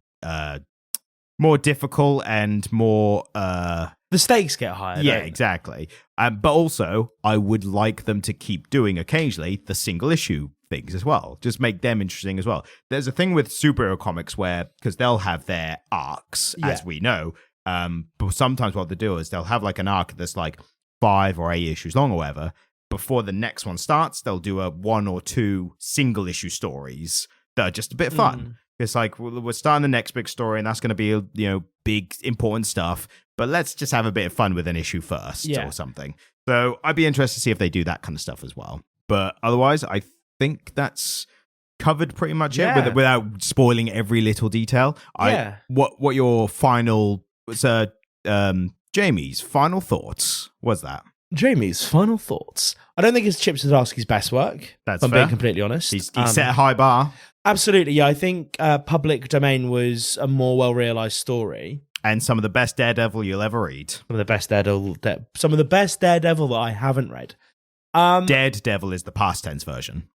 difficult and more... the stakes get higher. Yeah, exactly. But also, I would like them to keep doing occasionally the single issue things as well. Just make them interesting as well. There's a thing with superhero comics where, because they'll have their arcs, as we know, but sometimes what they do is they'll have like an arc that's like 5 or 8 issues long or whatever. Before the next one starts, they'll do a 1 or 2 single issue stories that are just a bit fun. It's like, we're starting the next big story, and that's going to be, big, important stuff. But let's just have a bit of fun with an issue first or something. So I'd be interested to see if they do that kind of stuff as well. But otherwise, I think that's covered pretty much it without spoiling every little detail. What your final, Jamie's final thoughts was that? Jamie's final thoughts. I don't think it's Chip Zdarsky's best work. That's I'm fair. being completely honest. He's set a high bar. Absolutely, yeah. I think Public Domain was a more well-realized story. And some of the best Daredevil you'll ever read. Some of the best Daredevil that I haven't read. Daredevil is the past tense version.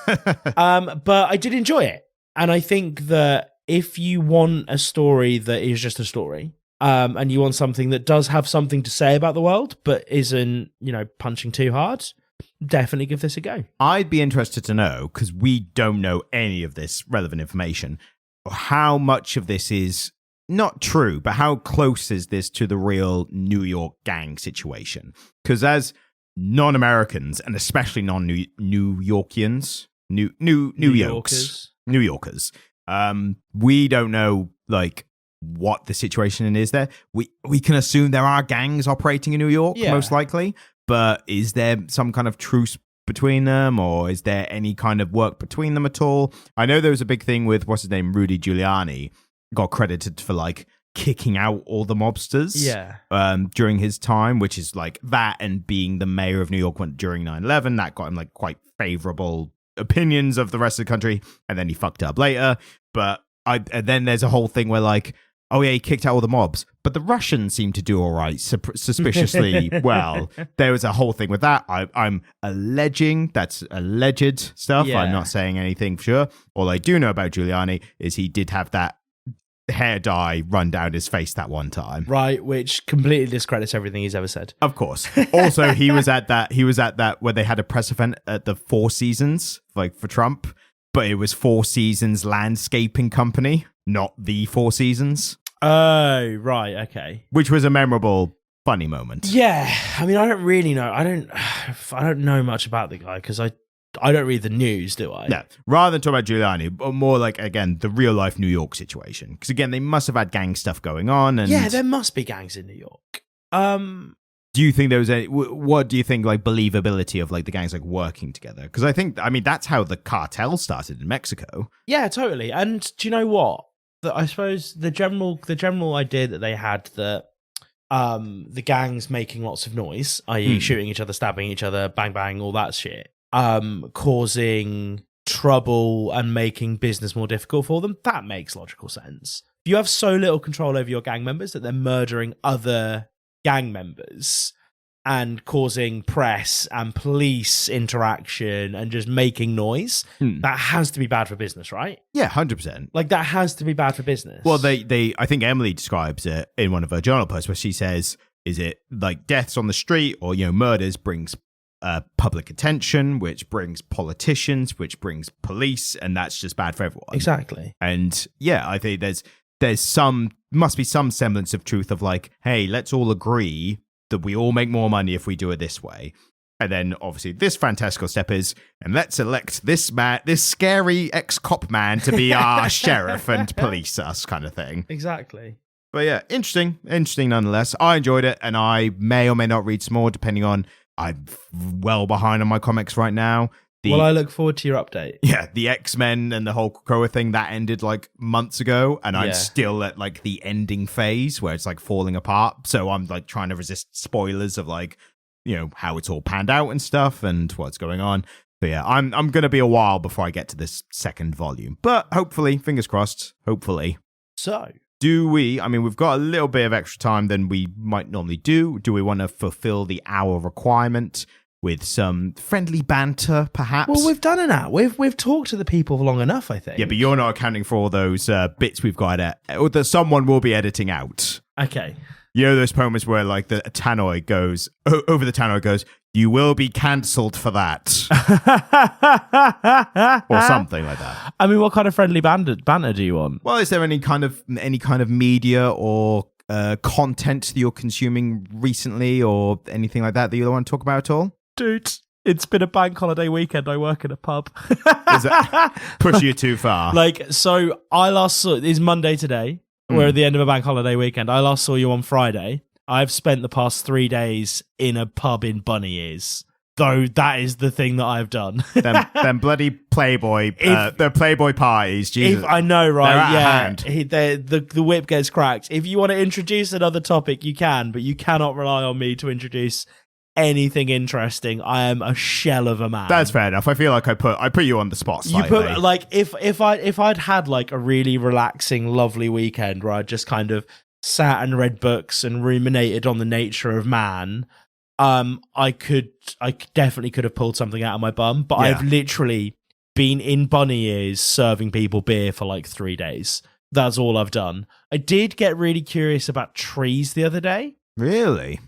But I did enjoy it. And I think that if you want a story that is just a story, and you want something that does have something to say about the world, but isn't, punching too hard, definitely give this a go. I'd be interested to know, because we don't know any of this relevant information, how much of this is not true, but how close is this to the real New York gang situation? Because as non-Americans, and especially non-New Yorkians, New Yorkers, we don't know, what the situation is there. We can assume there are gangs operating in New York, most likely, but is there some kind of truce between them, or is there any kind of work between them at all? I know there was a big thing with, what's his name, Rudy Giuliani, got credited for kicking out all the mobsters during his time, which is that, and being the mayor of New York during 9/11, that got him quite favorable opinions of the rest of the country, and then he fucked up later. But and then there's a whole thing where he kicked out all the mobs, but the Russians seem to do all right, suspiciously well. There was a whole thing with that. I'm alleging, that's alleged stuff. Yeah. I'm not saying anything for sure. All I do know about Giuliani is he did have that hair dye run down his face that one time. Right, which completely discredits everything he's ever said. Of course. Also, he was at that where they had a press event at the Four Seasons, for Trump, but it was Four Seasons Landscaping Company, not the Four Seasons. Oh, right, okay. Which was a memorable, funny moment. Yeah, I mean, I don't really know. I don't know much about the guy, because I don't read the news, do I? No. Rather than talk about Giuliani, but more again, the real life New York situation. Because again, they must have had gang stuff going on. And yeah, there must be gangs in New York. Do you think there was what do you think believability of the gangs working together? Because I mean that's how the cartel started in Mexico. Yeah, totally. And do you know what? I suppose the general idea that they had that the gangs making lots of noise, i.e. shooting each other, stabbing each other, bang bang, all that shit, causing trouble and making business more difficult for them, that makes logical sense. If you have so little control over your gang members that they're murdering other gang members and causing press and police interaction and just making noise, that has to be bad for business, right? Yeah, 100%. That has to be bad for business. Well, I think Emily describes it in one of her journal posts where she says, is it deaths on the street or, murders brings public attention, which brings politicians, which brings police, and that's just bad for everyone. Exactly. And yeah, I think must be some semblance of truth of hey, let's all agree that we all make more money if we do it this way. And then obviously this fantastical step is, and let's elect this scary ex-cop man to be our sheriff and police us kind of thing. Exactly. But yeah, interesting nonetheless. I enjoyed it, and I may or may not read some more depending on, I'm well behind on my comics right now. Well, I look forward to your update. Yeah, the X-Men and the whole Krakoa thing, that ended months ago, and I'm still at the ending phase where it's falling apart. So I'm trying to resist spoilers of how it's all panned out and stuff and what's going on. So yeah, I'm going to be a while before I get to this second volume. But hopefully, fingers crossed, hopefully. So, we've got a little bit of extra time than we might normally do. Do we want to fulfill the hour requirement with some friendly banter, perhaps? Well, we've done an hour. We've talked to the people long enough, I think. Yeah, but you're not accounting for all those bits we've got that someone will be editing out. Okay. Those moments where the tannoy goes, over the tannoy goes, You will be cancelled for that. Or something like that. I mean, what kind of friendly banter do you want? Well, is there any kind of media or content that you're consuming recently or anything like that you want to talk about at all? Dude, it's been a bank holiday weekend. I work in a pub. Is it push you too far? So I last saw, it's Monday today. We're at the end of a bank holiday weekend. I last saw you on Friday. I've spent the past 3 days in a pub in Bunny Ears. Though that is the thing that I've done. them bloody Playboy, the Playboy parties. Jesus, I know, right? Yeah, the whip gets cracked. If you want to introduce another topic, you can, but you cannot rely on me to introduce anything interesting. I am a shell of a man. That's fair enough. I feel like I put you on the spot slightly. You put if I'd had like a really relaxing, lovely weekend where I just kind of sat and read books and ruminated on the nature of man. I definitely could have pulled something out of my bum, but I've literally been in Bunny Ears serving people beer for like 3 days. That's all I've done. I did get really curious about trees the other day. Really?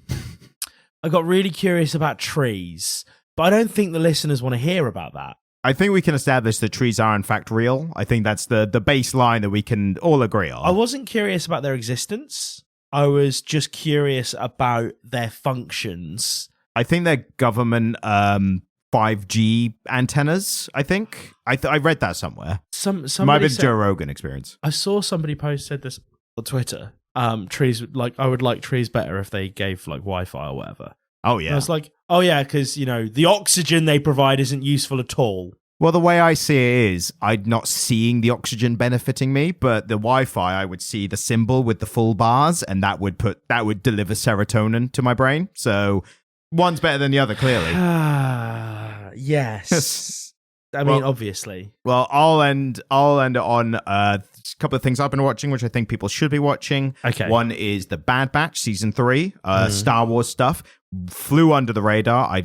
I got really curious about trees, but I don't think the listeners want to hear about that. I think we can establish that trees are in fact real. I think that's the baseline that we can all agree on. I wasn't curious about their existence. I was just curious about their functions. I think they're government 5G antennas, I think. I read that somewhere. Might have been Joe Rogan experience. I saw somebody said this on Twitter. Trees, like, I would like trees better if they gave like Wi-Fi or whatever. Oh, yeah. And I was like, oh, yeah, because, the oxygen they provide isn't useful at all. Well, the way I see it is I'm not seeing the oxygen benefiting me, but the Wi-Fi, I would see the symbol with the full bars, and that would deliver serotonin to my brain. So one's better than the other, clearly. Yes. I mean, obviously. Well, I'll end on a couple of things I've been watching, which I think people should be watching. Okay. One is The Bad Batch, season 3, Star Wars stuff. Flew under the radar. I've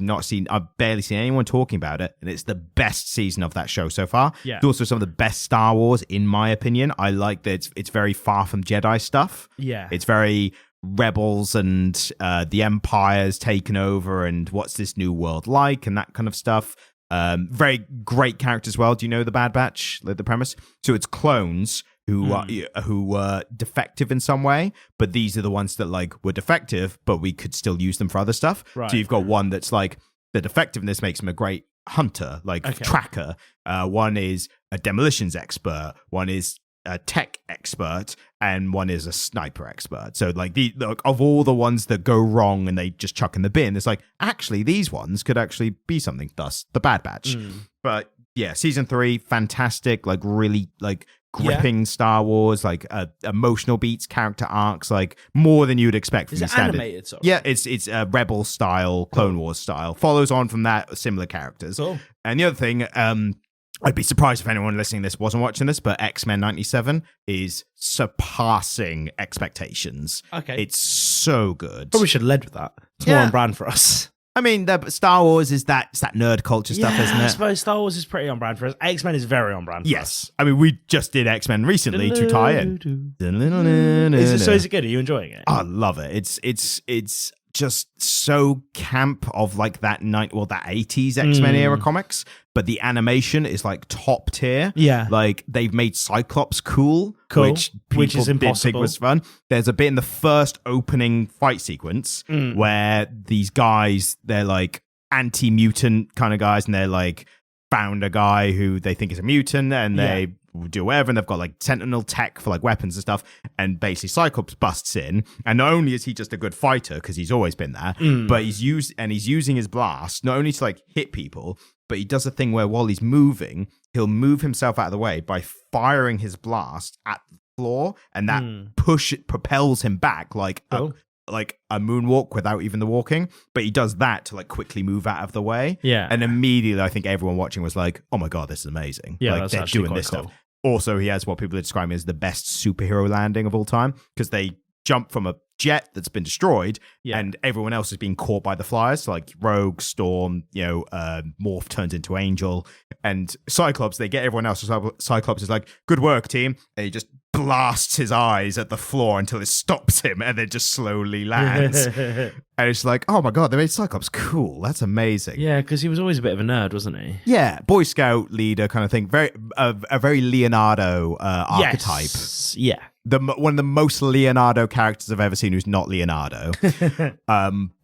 barely seen anyone talking about it, and it's the best season of that show so far. Yeah. It's also some of the best Star Wars, in my opinion. I like that it's very far from Jedi stuff. Yeah. It's very rebels and the Empire's taken over, and what's this new world like, and that kind of stuff. Very great character as well. Do you know The Bad Batch, the premise? So it's clones who were defective in some way, but these are the ones that like were defective, but we could still use them for other stuff. Right. So you've got one that's like the defectiveness makes him a great hunter, tracker. One is a demolitions expert. One is a tech expert, and one is a sniper expert. So like of all the ones that go wrong and they just chuck in the bin, it's like actually these ones could actually be something. Thus, The Bad Batch. But yeah, season 3, fantastic. Like really like gripping Star Wars, like emotional beats, character arcs, like more than you'd expect from the standard. Animated? Sorry. Yeah, it's Rebel style, Clone Wars style. Follows on from that, similar characters. Cool. And the other thing, I'd be surprised if anyone listening to this wasn't watching this, but X-Men 97 is surpassing expectations. Okay. It's so good. Probably should have led with that. It's more on brand for us. I mean, Star Wars is that nerd culture stuff, isn't it? I suppose Star Wars is pretty on brand for us. X-Men is very on brand for us. I mean, we just did X-Men recently to tie in. So is it good? Are you enjoying it? I love it. It's just so camp of like that 80s X-Men era comics, but the animation is like top tier. Yeah. Like they've made Cyclops cool. Which is impossible. Think was fun. There's a bit in the first opening fight sequence where these guys, they're like anti-mutant kind of guys, and they're like found a guy who they think is a mutant, and they do whatever, and they've got like Sentinel tech for like weapons and stuff, and basically Cyclops busts in, and not only is he just a good fighter because he's always been there, but he's using his blast not only to like hit people, but he does a thing where while he's moving, he'll move himself out of the way by firing his blast at the floor, and that propels him back like a moonwalk without even the walking, but he does that to like quickly move out of the way. Yeah. And immediately I think everyone watching was like, oh my God, this is amazing. Yeah, like that's they're actually doing quite this cool. stuff. Also, he has what people are describing as the best superhero landing of all time, because they jump from a jet that's been destroyed and everyone else is being caught by the flyers. So like Rogue, Storm, Morph turns into Angel, and Cyclops, they get everyone else. So Cyclops is like, good work, team. And he just blasts his eyes at the floor until it stops him and then just slowly lands. And it's like, oh my God, they made Cyclops cool. That's amazing. Yeah, because he was always a bit of a nerd, wasn't he? Yeah, Boy Scout leader kind of thing. A very Leonardo archetype. Yeah. One of the most Leonardo characters I've ever seen who's not Leonardo.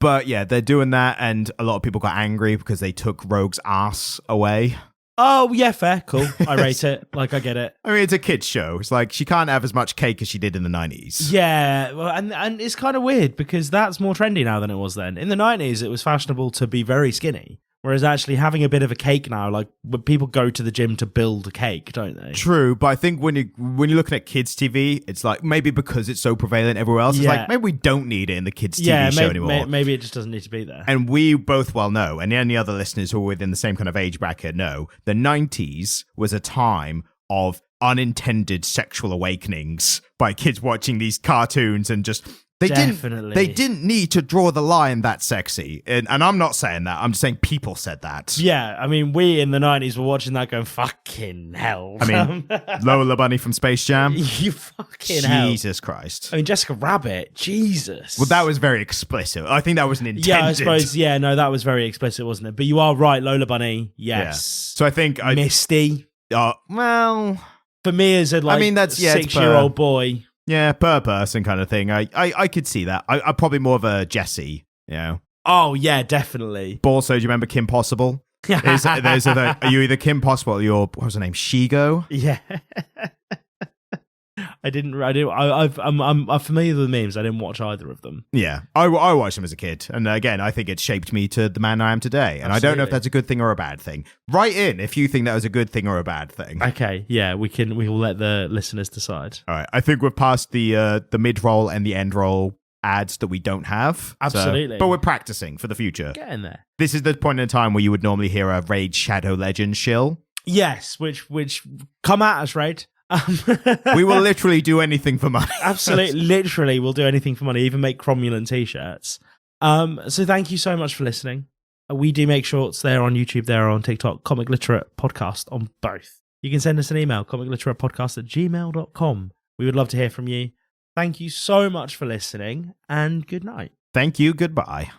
But yeah, they're doing that, and a lot of people got angry because they took Rogue's ass away. Oh, yeah, fair, cool. I rate it. Like, I get it. I mean, it's a kid's show. It's like, she can't have as much cake as she did in the 90s. Yeah, well, and it's kind of weird because that's more trendy now than it was then. In the 90s, it was fashionable to be very skinny. Whereas actually having a bit of a cake now, like when people go to the gym to build a cake, don't they? True, but I think when you're looking at kids' TV, it's like maybe because it's so prevalent everywhere else, it's like maybe we don't need it in the kids' TV show anymore. Maybe it just doesn't need to be there. And we both well know, and any other listeners who are within the same kind of age bracket know, the 90s was a time of unintended sexual awakenings by kids watching these cartoons and just... They didn't need to draw the line that sexy. And I'm not saying that. I'm just saying people said that. Yeah, I mean, we in the 90s were watching that going, fucking hell. I mean, Lola Bunny from Space Jam. You fucking hell. Jesus Christ. I mean, Jessica Rabbit. Jesus. Well, that was very explicit. I think that was intended. Yeah, I suppose. Yeah, no, that was very explicit, wasn't it? But you are right, Lola Bunny. Yes. Yeah. So I think... Misty. Well... For me as a, like, 6-year-old boy... Yeah, per person kind of thing. I could see that. I'm probably more of a Jessie, you know. Oh, yeah, definitely. Also, do you remember Kim Possible? Are you either Kim Possible or what was her name? Shigo? Yeah. I'm familiar with the memes. I didn't watch either of them. Yeah, I watched them as a kid, and again, I think it shaped me to the man I am today. And Absolutely. I don't know if that's a good thing or a bad thing. Write in if you think that was a good thing or a bad thing. Okay, yeah, we will let the listeners decide. All right, I think we're past the mid-roll and the end-roll ads that we don't have. Absolutely. But we're practicing for the future. Get in there. This is the point in time where you would normally hear a Raid Shadow Legends shill. Yes, which come at us, Raid. We will literally do anything for money. Absolutely, literally, we'll do anything for money, even make cromulent t-shirts. So thank you so much for listening. We do make shorts there on YouTube, there on TikTok, Comic Literate Podcast on both. You can send us an email, comicliteratepodcast@gmail.com. We would love to hear from you. Thank you so much for listening, and good night. Thank you, goodbye.